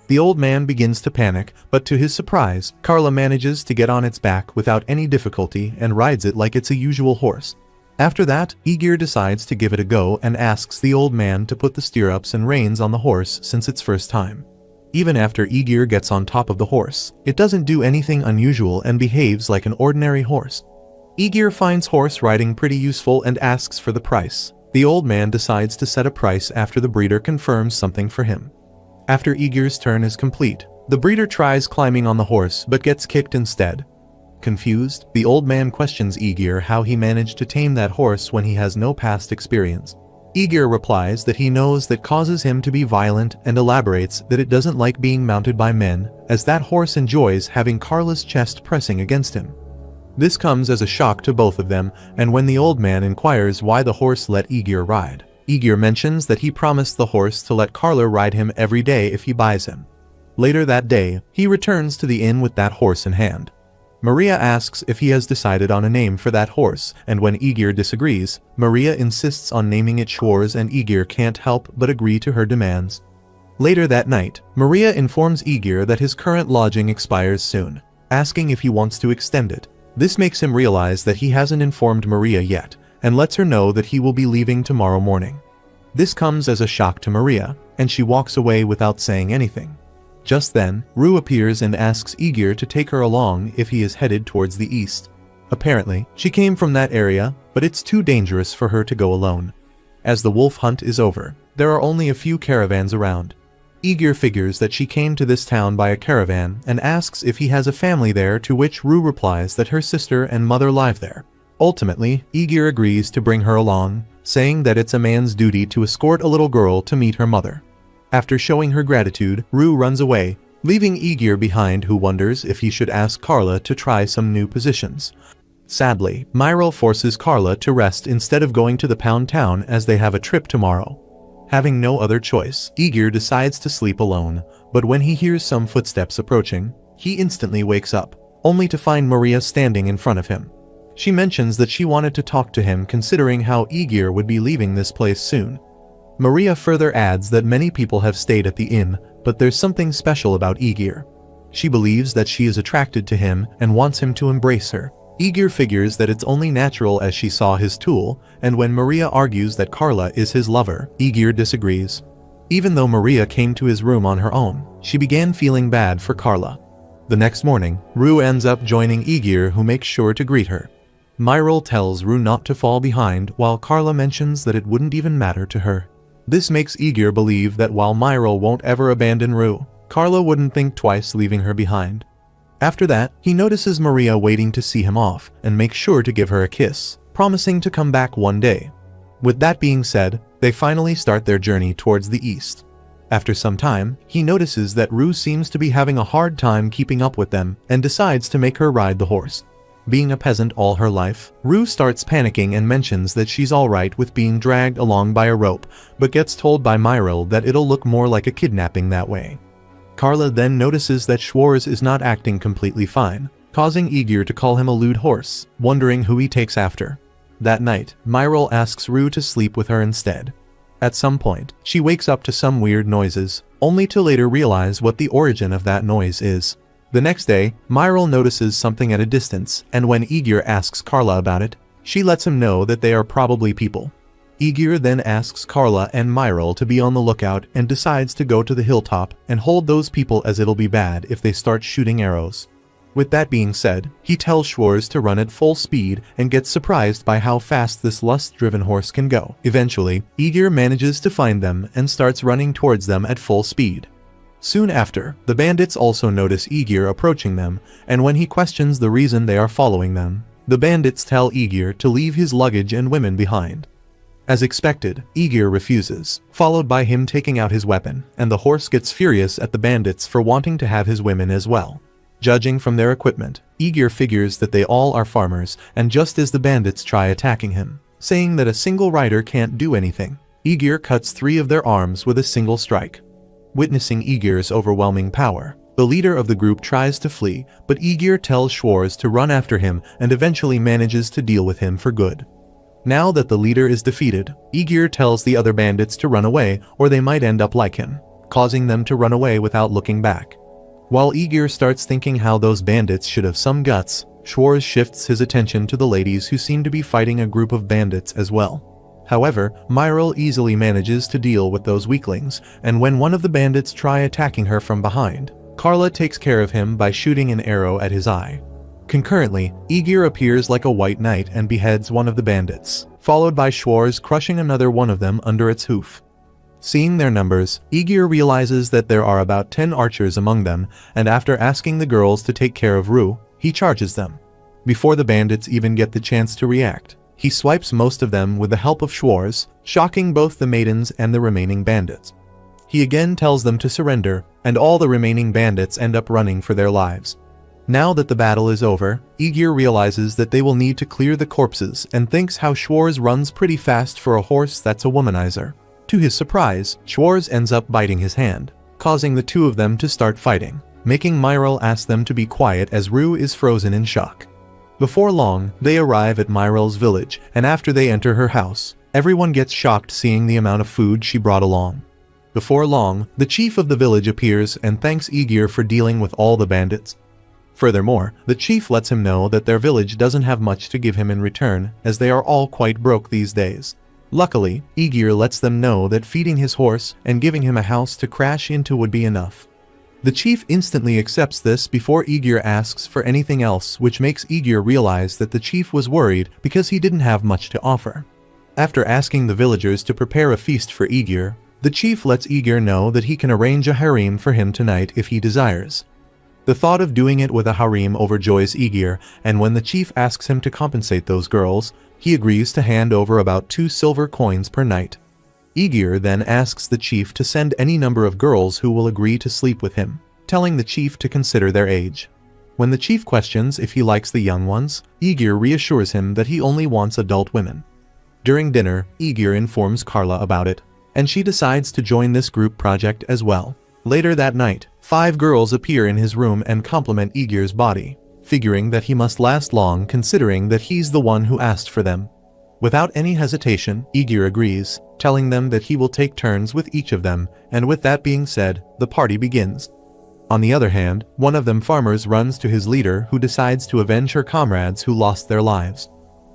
The old man begins to panic, but to his surprise, Carla manages to get on its back without any difficulty and rides it like it's a usual horse. After that, Aegir decides to give it a go and asks the old man to put the stirrups and reins on the horse since it's first time. Even after Aegir gets on top of the horse, it doesn't do anything unusual and behaves like an ordinary horse. Aegir finds horse riding pretty useful and asks for the price. The old man decides to set a price after the breeder confirms something for him. After Aegir's turn is complete, the breeder tries climbing on the horse but gets kicked instead. Confused, the old man questions Aegir how he managed to tame that horse when he has no past experience. Aegir replies that he knows that causes him to be violent and elaborates that it doesn't like being mounted by men, as that horse enjoys having Carla's chest pressing against him. This comes as a shock to both of them, and when the old man inquires why the horse let Aegir ride, Aegir mentions that he promised the horse to let Carla ride him every day if he buys him. Later that day, he returns to the inn with that horse in hand. Maria asks if he has decided on a name for that horse, and when Aegir disagrees, Maria insists on naming it Schwarz, and Aegir can't help but agree to her demands. Later that night, Maria informs Aegir that his current lodging expires soon, asking if he wants to extend it. This makes him realize that he hasn't informed Maria yet, and lets her know that he will be leaving tomorrow morning. This comes as a shock to Maria, and she walks away without saying anything. Just then, Rue appears and asks Aegir to take her along if he is headed towards the east. Apparently, she came from that area, but it's too dangerous for her to go alone. As the wolf hunt is over, there are only a few caravans around. Aegir figures that she came to this town by a caravan and asks if he has a family there, to which Rue replies that her sister and mother live there. Ultimately, Aegir agrees to bring her along, saying that it's a man's duty to escort a little girl to meet her mother. After showing her gratitude, Rue runs away, leaving Aegir behind, who wonders if he should ask Carla to try some new positions. Sadly, Myril forces Carla to rest instead of going to the pound town as they have a trip tomorrow. Having no other choice, Aegir decides to sleep alone, but when he hears some footsteps approaching, he instantly wakes up, only to find Maria standing in front of him. She mentions that she wanted to talk to him considering how Aegir would be leaving this place soon. Maria further adds that many people have stayed at the inn, but there's something special about Aegir. She believes that she is attracted to him and wants him to embrace her. Igor figures that it's only natural as she saw his tool, and when Maria argues that Carla is his lover, Igor disagrees. Even though Maria came to his room on her own, she began feeling bad for Carla. The next morning, Rue ends up joining Igor, who makes sure to greet her. Myril tells Rue not to fall behind, while Carla mentions that it wouldn't even matter to her. This makes Igor believe that while Myril won't ever abandon Rue, Carla wouldn't think twice leaving her behind. After that, he notices Maria waiting to see him off and makes sure to give her a kiss, promising to come back one day. With that being said, they finally start their journey towards the east. After some time, he notices that Rue seems to be having a hard time keeping up with them and decides to make her ride the horse. Being a peasant all her life, Rue starts panicking and mentions that she's alright with being dragged along by a rope, but gets told by Myril that it'll look more like a kidnapping that way. Carla then notices that Schwarz is not acting completely fine, causing Igor to call him a lewd horse, wondering who he takes after. That night, Myril asks Rue to sleep with her instead. At some point, she wakes up to some weird noises, only to later realize what the origin of that noise is. The next day, Myril notices something at a distance, and when Igor asks Carla about it, she lets him know that they are probably people. Igor then asks Carla and Myril to be on the lookout and decides to go to the hilltop and hold those people, as it'll be bad if they start shooting arrows. With that being said, he tells Schwarz to run at full speed and gets surprised by how fast this lust-driven horse can go. Eventually, Igor manages to find them and starts running towards them at full speed. Soon after, the bandits also notice Igor approaching them, and when he questions the reason they are following them, the bandits tell Igor to leave his luggage and women behind. As expected, Igor refuses, followed by him taking out his weapon, and the horse gets furious at the bandits for wanting to have his women as well. Judging from their equipment, Igor figures that they all are farmers, and just as the bandits try attacking him, saying that a single rider can't do anything, Igor cuts 3 of their arms with a single strike. Witnessing Igor's overwhelming power, the leader of the group tries to flee, but Igor tells Schwarz to run after him and eventually manages to deal with him for good. Now that the leader is defeated, Igor tells the other bandits to run away or they might end up like him, causing them to run away without looking back. While Igor starts thinking how those bandits should have some guts, Schwarz shifts his attention to the ladies who seem to be fighting a group of bandits as well. However, Myril easily manages to deal with those weaklings, and when one of the bandits try attacking her from behind, Carla takes care of him by shooting an arrow at his eye. Concurrently, Igor appears like a white knight and beheads one of the bandits, followed by Schwarz crushing another one of them under its hoof. Seeing their numbers, Igor realizes that there are about 10 archers among them, and after asking the girls to take care of Rue, he charges them. Before the bandits even get the chance to react, he swipes most of them with the help of Schwarz, shocking both the maidens and the remaining bandits. He again tells them to surrender, and all the remaining bandits end up running for their lives. Now that the battle is over, Igor realizes that they will need to clear the corpses and thinks how Schwarz runs pretty fast for a horse that's a womanizer. To his surprise, Schwarz ends up biting his hand, causing the 2 of them to start fighting, making Myril ask them to be quiet as Rue is frozen in shock. Before long, they arrive at Myril's village, and after they enter her house, everyone gets shocked seeing the amount of food she brought along. Before long, the chief of the village appears and thanks Igor for dealing with all the bandits. Furthermore, the chief lets him know that their village doesn't have much to give him in return, as they are all quite broke these days. Luckily, Igor lets them know that feeding his horse and giving him a house to crash into would be enough. The chief instantly accepts this before Igor asks for anything else, which makes Igor realize that the chief was worried because he didn't have much to offer. After asking the villagers to prepare a feast for Igor, the chief lets Igor know that he can arrange a harem for him tonight if he desires. The thought of doing it with a harem overjoys Igor, and when the chief asks him to compensate those girls, he agrees to hand over about 2 silver coins per night. Igor then asks the chief to send any number of girls who will agree to sleep with him, telling the chief to consider their age. When the chief questions if he likes the young ones, Igor reassures him that he only wants adult women. During dinner, Igor informs Carla about it, and she decides to join this group project as well. Later that night, 5 girls appear in his room and compliment Igor's body, figuring that he must last long considering that he's the one who asked for them. Without any hesitation, Igor agrees, telling them that he will take turns with each of them, and with that being said, the party begins. On the other hand, one of them farmers runs to his leader who decides to avenge her comrades who lost their lives.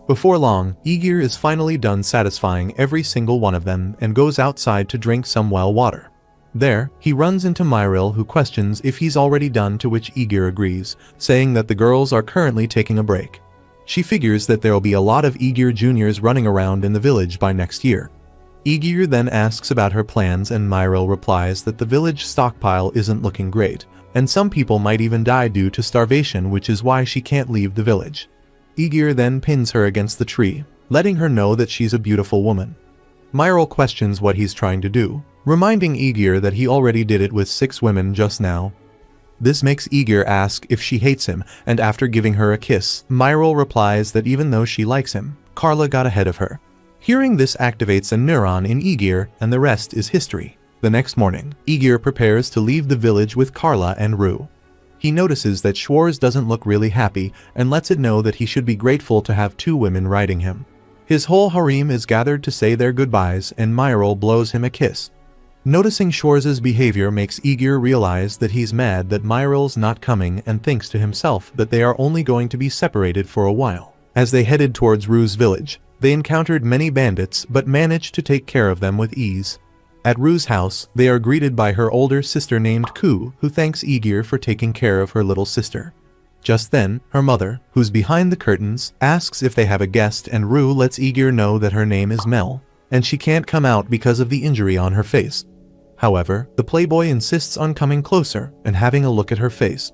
Before long, Aegir is finally done satisfying every single one of them and goes outside to drink some well water. There, he runs into Myril, who questions if he's already done, to which Aegir agrees, saying that the girls are currently taking a break. She figures that there'll be a lot of Aegir juniors running around in the village by next year. Aegir then asks about her plans and Myril replies that the village stockpile isn't looking great, and some people might even die due to starvation, which is why she can't leave the village. Aegir then pins her against the tree, letting her know that she's a beautiful woman. Myril questions what he's trying to do, reminding Aegir that he already did it with 6 women just now. This makes Aegir ask if she hates him, and after giving her a kiss, Myril replies that even though she likes him, Carla got ahead of her. Hearing this activates a neuron in Aegir, and the rest is history. The next morning, Aegir prepares to leave the village with Carla and Rue. He notices that Schwarz doesn't look really happy and lets it know that he should be grateful to have 2 women riding him. His whole harem is gathered to say their goodbyes and Myril blows him a kiss. Noticing Schwarz's behavior makes Aegir realize that he's mad that Myril's not coming and thinks to himself that they are only going to be separated for a while. As they headed towards Rue's village, they encountered many bandits but managed to take care of them with ease. At Rue's house, they are greeted by her older sister named Ku, who thanks Aegir for taking care of her little sister. Just then, her mother, who's behind the curtains, asks if they have a guest and Rue lets Aegir know that her name is Mel, and she can't come out because of the injury on her face. However, the playboy insists on coming closer and having a look at her face.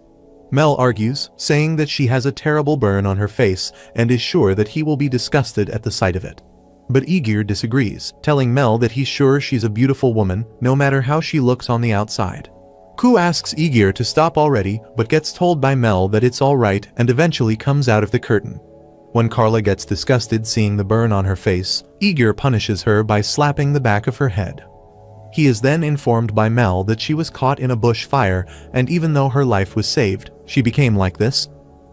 Mel argues, saying that she has a terrible burn on her face and is sure that he will be disgusted at the sight of it. But Aegir disagrees, telling Mel that he's sure she's a beautiful woman, no matter how she looks on the outside. Ku asks Aegir to stop already, but gets told by Mel that it's alright and eventually comes out of the curtain. When Carla gets disgusted seeing the burn on her face, Aegir punishes her by slapping the back of her head. He is then informed by Mel that she was caught in a bush fire, and even though her life was saved, she became like this.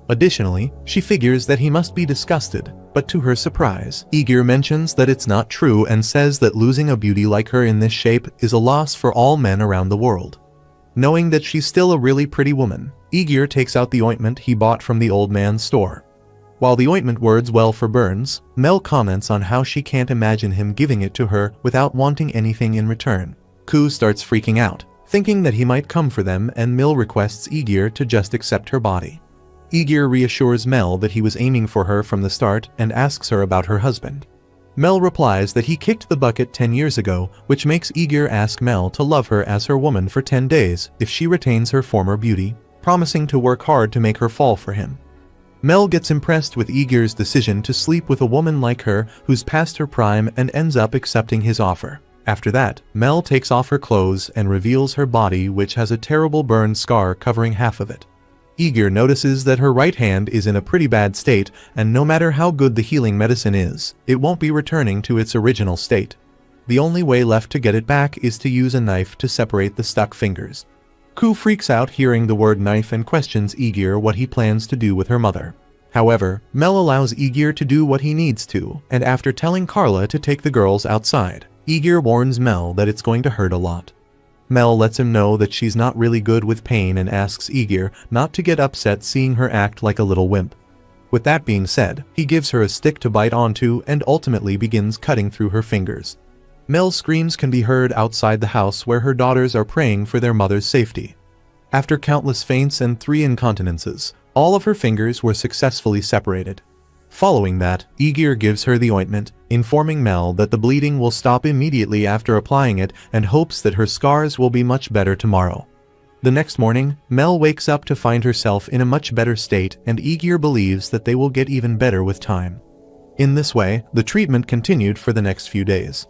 Additionally, she figures that he must be disgusted, but to her surprise, Aegir mentions that it's not true and says that losing a beauty like her in this shape is a loss for all men around the world. Knowing that she's still a really pretty woman, Aegir takes out the ointment he bought from the old man's store. While the ointment works well for burns, Mel comments on how she can't imagine him giving it to her without wanting anything in return. Ku starts freaking out, thinking that he might come for them, and Mel requests Aegir to just accept her body. Aegir reassures Mel that he was aiming for her from the start and asks her about her husband. Mel replies that he kicked the bucket 10 years ago, which makes Aegir ask Mel to love her as her woman for 10 days if she retains her former beauty, promising to work hard to make her fall for him. Mel gets impressed with Aegir's decision to sleep with a woman like her who's past her prime and ends up accepting his offer. After that, Mel takes off her clothes and reveals her body, which has a terrible burn scar covering half of it. Aegir notices that her right hand is in a pretty bad state, and no matter how good the healing medicine is, it won't be returning to its original state. The only way left to get it back is to use a knife to separate the stuck fingers. Ku freaks out hearing the word knife and questions Aegir what he plans to do with her mother. However, Mel allows Aegir to do what he needs to, and after telling Carla to take the girls outside, Aegir warns Mel that it's going to hurt a lot. Mel lets him know that she's not really good with pain and asks Aegir not to get upset seeing her act like a little wimp. With that being said, he gives her a stick to bite onto and ultimately begins cutting through her fingers. Mel's screams can be heard outside the house where her daughters are praying for their mother's safety. After countless feints and 3 incontinences, all of her fingers were successfully separated. Following that, Aegir gives her the ointment, informing Mel that the bleeding will stop immediately after applying it and hopes that her scars will be much better tomorrow. The next morning, Mel wakes up to find herself in a much better state, and Aegir believes that they will get even better with time. In this way, the treatment continued for the next few days.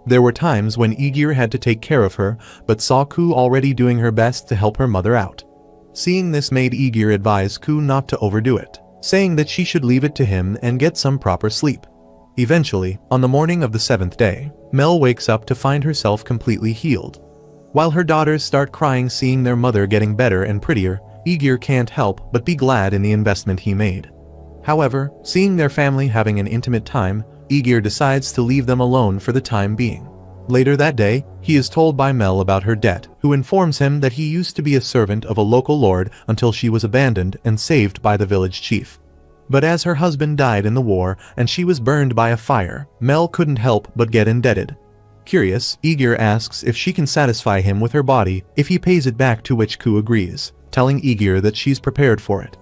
There were times when Aegir had to take care of her, but saw Ku already doing her best to help her mother out. Seeing this made Aegir advise Ku not to overdo it, saying that she should leave it to him and get some proper sleep. Eventually, on the morning of the 7th day, Mel wakes up to find herself completely healed. While her daughters start crying seeing their mother getting better and prettier, Aegir can't help but be glad in the investment he made. However, seeing their family having an intimate time, Aegir decides to leave them alone for the time being. Later that day, he is told by Mel about her debt, who informs him that he used to be a servant of a local lord until she was abandoned and saved by the village chief. But as her husband died in the war and she was burned by a fire, Mel couldn't help but get indebted. Curious, Aegir asks if she can satisfy him with her body if he pays it back, to which Ku agrees, telling Aegir that she's prepared for it.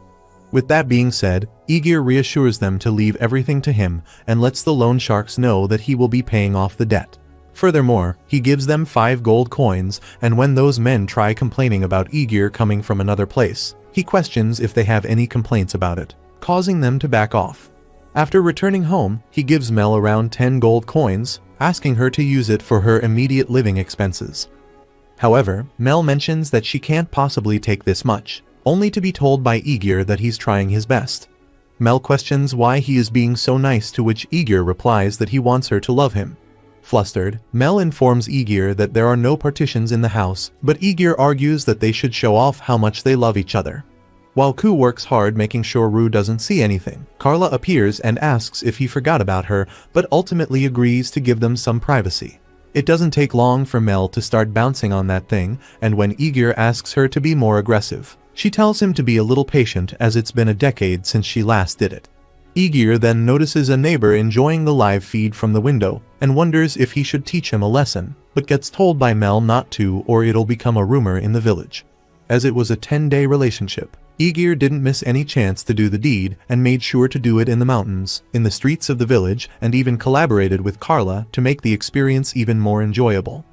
With that being said, Aegir reassures them to leave everything to him and lets the loan sharks know that he will be paying off the debt. Furthermore, he gives them 5 gold coins, and when those men try complaining about Aegir coming from another place, he questions if they have any complaints about it, causing them to back off. After returning home, he gives Mel around 10 gold coins, asking her to use it for her immediate living expenses. However, Mel mentions that she can't possibly take this much, only to be told by Aegir that he's trying his best. Mel questions why he is being so nice, to which Aegir replies that he wants her to love him. Flustered, Mel informs Aegir that there are no partitions in the house, but Aegir argues that they should show off how much they love each other. While Ku works hard making sure Rue doesn't see anything, Carla appears and asks if he forgot about her, but ultimately agrees to give them some privacy. It doesn't take long for Mel to start bouncing on that thing, and when Aegir asks her to be more aggressive, she tells him to be a little patient as it's been a decade since she last did it. Aegir then notices a neighbor enjoying the live feed from the window and wonders if he should teach him a lesson, but gets told by Mel not to or it'll become a rumor in the village. As it was a 10-day relationship, Aegir didn't miss any chance to do the deed and made sure to do it in the mountains, in the streets of the village, and even collaborated with Carla to make the experience even more enjoyable.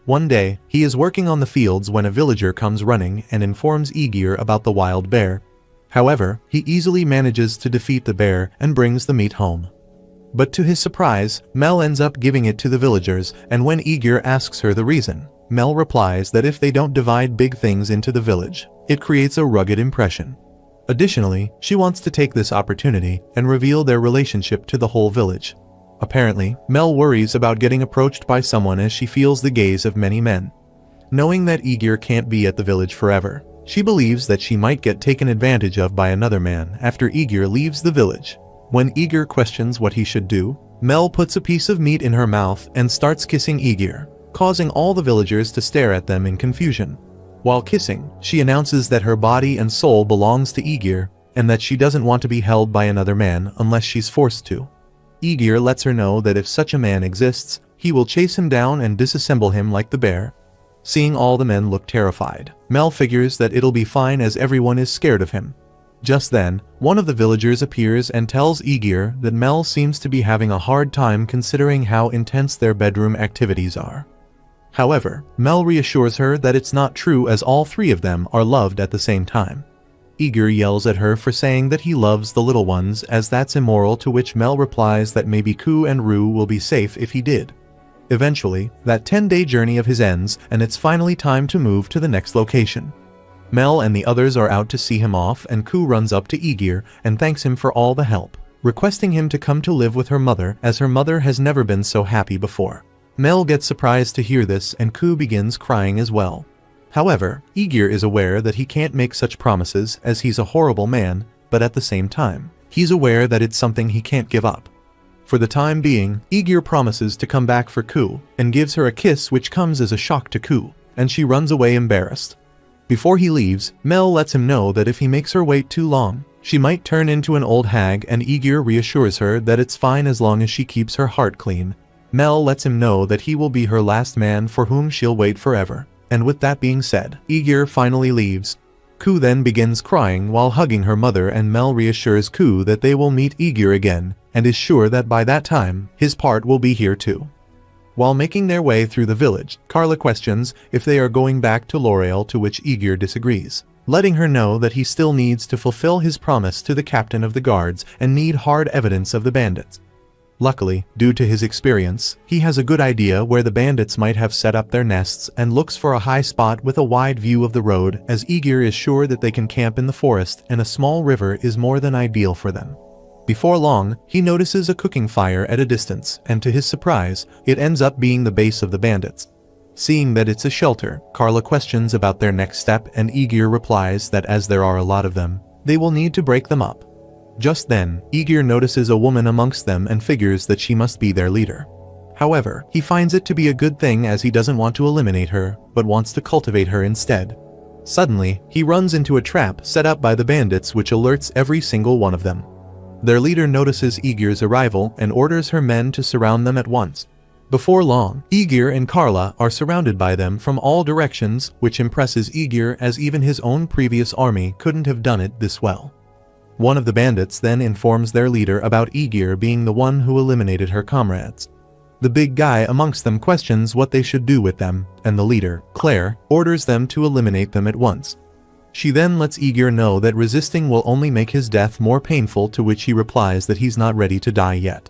One day, he is working on the fields when a villager comes running and informs Aegir about the wild bear. However, he easily manages to defeat the bear and brings the meat home. But to his surprise, Mel ends up giving it to the villagers, and when Aegir asks her the reason, Mel replies that if they don't divide big things into the village, it creates a rugged impression. Additionally, she wants to take this opportunity and reveal their relationship to the whole village. Apparently, Mel worries about getting approached by someone as she feels the gaze of many men. Knowing that Aegir can't be at the village forever, she believes that she might get taken advantage of by another man after Aegir leaves the village. When Aegir questions what he should do, Mel puts a piece of meat in her mouth and starts kissing Aegir, causing all the villagers to stare at them in confusion. While kissing, she announces that her body and soul belongs to Aegir, and that she doesn't want to be held by another man unless she's forced to. Aegir lets her know that if such a man exists, he will chase him down and disassemble him like the bear. Seeing all the men look terrified, Mel figures that it'll be fine as everyone is scared of him. Just then, one of the villagers appears and tells Aegir that Mel seems to be having a hard time considering how intense their bedroom activities are. However, Mel reassures her that it's not true as all 3 of them are loved at the same time. Aegir yells at her for saying that he loves the little ones as that's immoral, to which Mel replies that maybe Ku and Rue will be safe if he did. Eventually, that 10-day journey of his ends and it's finally time to move to the next location. Mel and the others are out to see him off, and Ku runs up to Aegir and thanks him for all the help, requesting him to come to live with her mother as her mother has never been so happy before. Mel gets surprised to hear this and Ku begins crying as well. However, Aegir is aware that he can't make such promises as he's a horrible man, but at the same time, he's aware that it's something he can't give up. For the time being, Aegir promises to come back for Ku and gives her a kiss, which comes as a shock to Ku, and she runs away embarrassed. Before he leaves, Mel lets him know that if he makes her wait too long, she might turn into an old hag, and Aegir reassures her that it's fine as long as she keeps her heart clean. Mel lets him know that he will be her last man for whom she'll wait forever, and with that being said, Aegir finally leaves. Ku then begins crying while hugging her mother, and Mel reassures Ku that they will meet Aegir again, and is sure that by that time, his part will be here too. While making their way through the village, Carla questions if they are going back to L'Oreal, to which Aegir disagrees, letting her know that he still needs to fulfill his promise to the captain of the guards and need hard evidence of the bandits. Luckily, due to his experience, he has a good idea where the bandits might have set up their nests and looks for a high spot with a wide view of the road, as Aegir is sure that they can camp in the forest and a small river is more than ideal for them. Before long, he notices a cooking fire at a distance, and to his surprise, it ends up being the base of the bandits. Seeing that it's a shelter, Carla questions about their next step, and Aegir replies that as there are a lot of them, they will need to break them up. Just then, Aegir notices a woman amongst them and figures that she must be their leader. However, he finds it to be a good thing as he doesn't want to eliminate her, but wants to cultivate her instead. Suddenly, he runs into a trap set up by the bandits which alerts every single one of them. Their leader notices Aegir's arrival and orders her men to surround them at once. Before long, Aegir and Carla are surrounded by them from all directions, which impresses Aegir as even his own previous army couldn't have done it this well. One of the bandits then informs their leader about Aegir being the one who eliminated her comrades. The big guy amongst them questions what they should do with them, and the leader, Claire, orders them to eliminate them at once. She then lets Aegir know that resisting will only make his death more painful, to which he replies that he's not ready to die yet.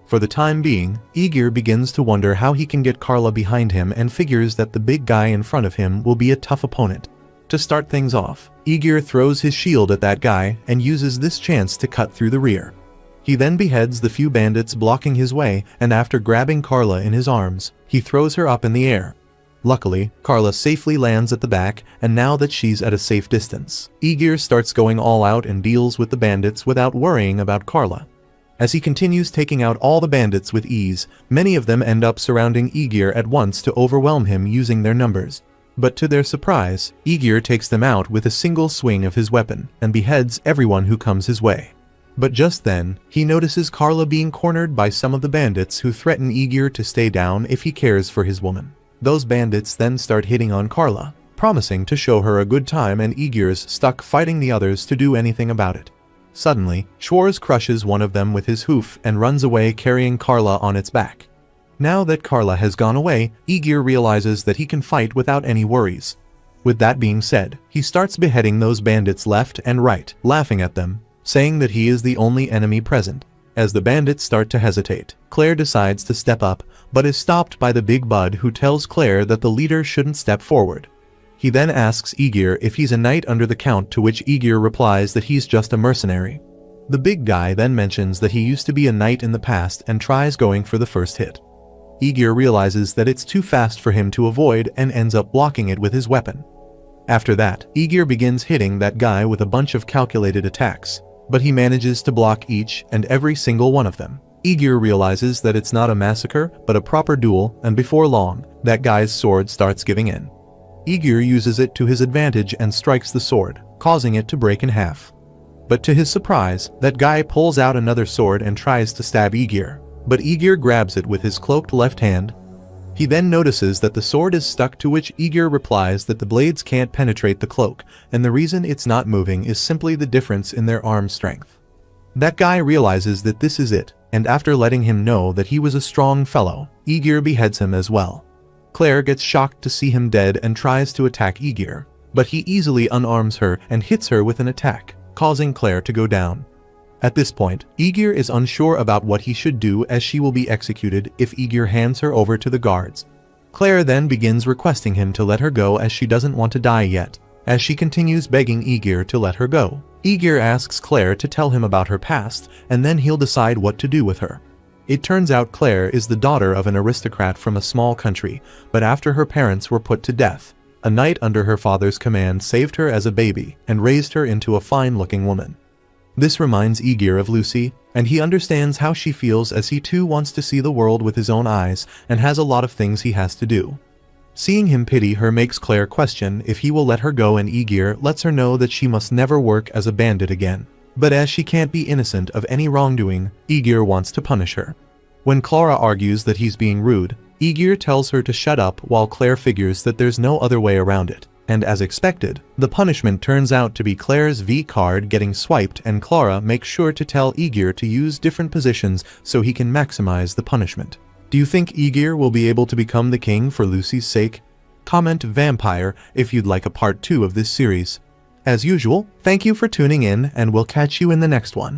For the time being, Aegir begins to wonder how he can get Carla behind him and figures that the big guy in front of him will be a tough opponent. To start things off, Aegir throws his shield at that guy and uses this chance to cut through the rear. He then beheads the few bandits blocking his way, and after grabbing Carla in his arms, he throws her up in the air. Luckily, Carla safely lands at the back, and now that she's at a safe distance, Aegir starts going all out and deals with the bandits without worrying about Carla. As he continues taking out all the bandits with ease, many of them end up surrounding Aegir at once to overwhelm him using their numbers. But to their surprise, Aegir takes them out with a single swing of his weapon and beheads everyone who comes his way. But just then, he notices Carla being cornered by some of the bandits who threaten Aegir to stay down if he cares for his woman. Those bandits then start hitting on Carla, promising to show her a good time, and Aegir's stuck fighting the others to do anything about it. Suddenly, Schwarz crushes one of them with his hoof and runs away carrying Carla on its back. Now that Carla has gone away, Aegir realizes that he can fight without any worries. With that being said, he starts beheading those bandits left and right, laughing at them, saying that he is the only enemy present. As the bandits start to hesitate, Claire decides to step up, but is stopped by the big bud who tells Claire that the leader shouldn't step forward. He then asks Aegir if he's a knight under the count, to which Aegir replies that he's just a mercenary. The big guy then mentions that he used to be a knight in the past and tries going for the first hit. Aegir realizes that it's too fast for him to avoid and ends up blocking it with his weapon. After that, Aegir begins hitting that guy with a bunch of calculated attacks, but he manages to block each and every single one of them. Aegir realizes that it's not a massacre but a proper duel, and before long, that guy's sword starts giving in. Aegir uses it to his advantage and strikes the sword, causing it to break in half. But to his surprise, that guy pulls out another sword and tries to stab Aegir, but Aegir grabs it with his cloaked left hand. He then notices that the sword is stuck, to which Aegir replies that the blades can't penetrate the cloak, and the reason it's not moving is simply the difference in their arm strength. That guy realizes that this is it, and after letting him know that he was a strong fellow, Aegir beheads him as well. Claire gets shocked to see him dead and tries to attack Aegir, but he easily unarms her and hits her with an attack, causing Claire to go down. At this point, Aegir is unsure about what he should do, as she will be executed if Aegir hands her over to the guards. Claire then begins requesting him to let her go as she doesn't want to die yet. As she continues begging Aegir to let her go, Aegir asks Claire to tell him about her past, and then he'll decide what to do with her. It turns out Claire is the daughter of an aristocrat from a small country, but after her parents were put to death, a knight under her father's command saved her as a baby and raised her into a fine-looking woman. This reminds Aegir of Lucy, and he understands how she feels, as he too wants to see the world with his own eyes and has a lot of things he has to do. Seeing him pity her makes Claire question if he will let her go, and Aegir lets her know that she must never work as a bandit again. But as she can't be innocent of any wrongdoing, Aegir wants to punish her. When Clara argues that he's being rude, Aegir tells her to shut up, while Claire figures that there's no other way around it. And as expected, the punishment turns out to be Claire's V card getting swiped, and Clara makes sure to tell Aegir to use different positions so he can maximize the punishment. Do you think Aegir will be able to become the king for Lucy's sake? Comment vampire if you'd like a part 2 of this series. As usual, thank you for tuning in, and we'll catch you in the next one.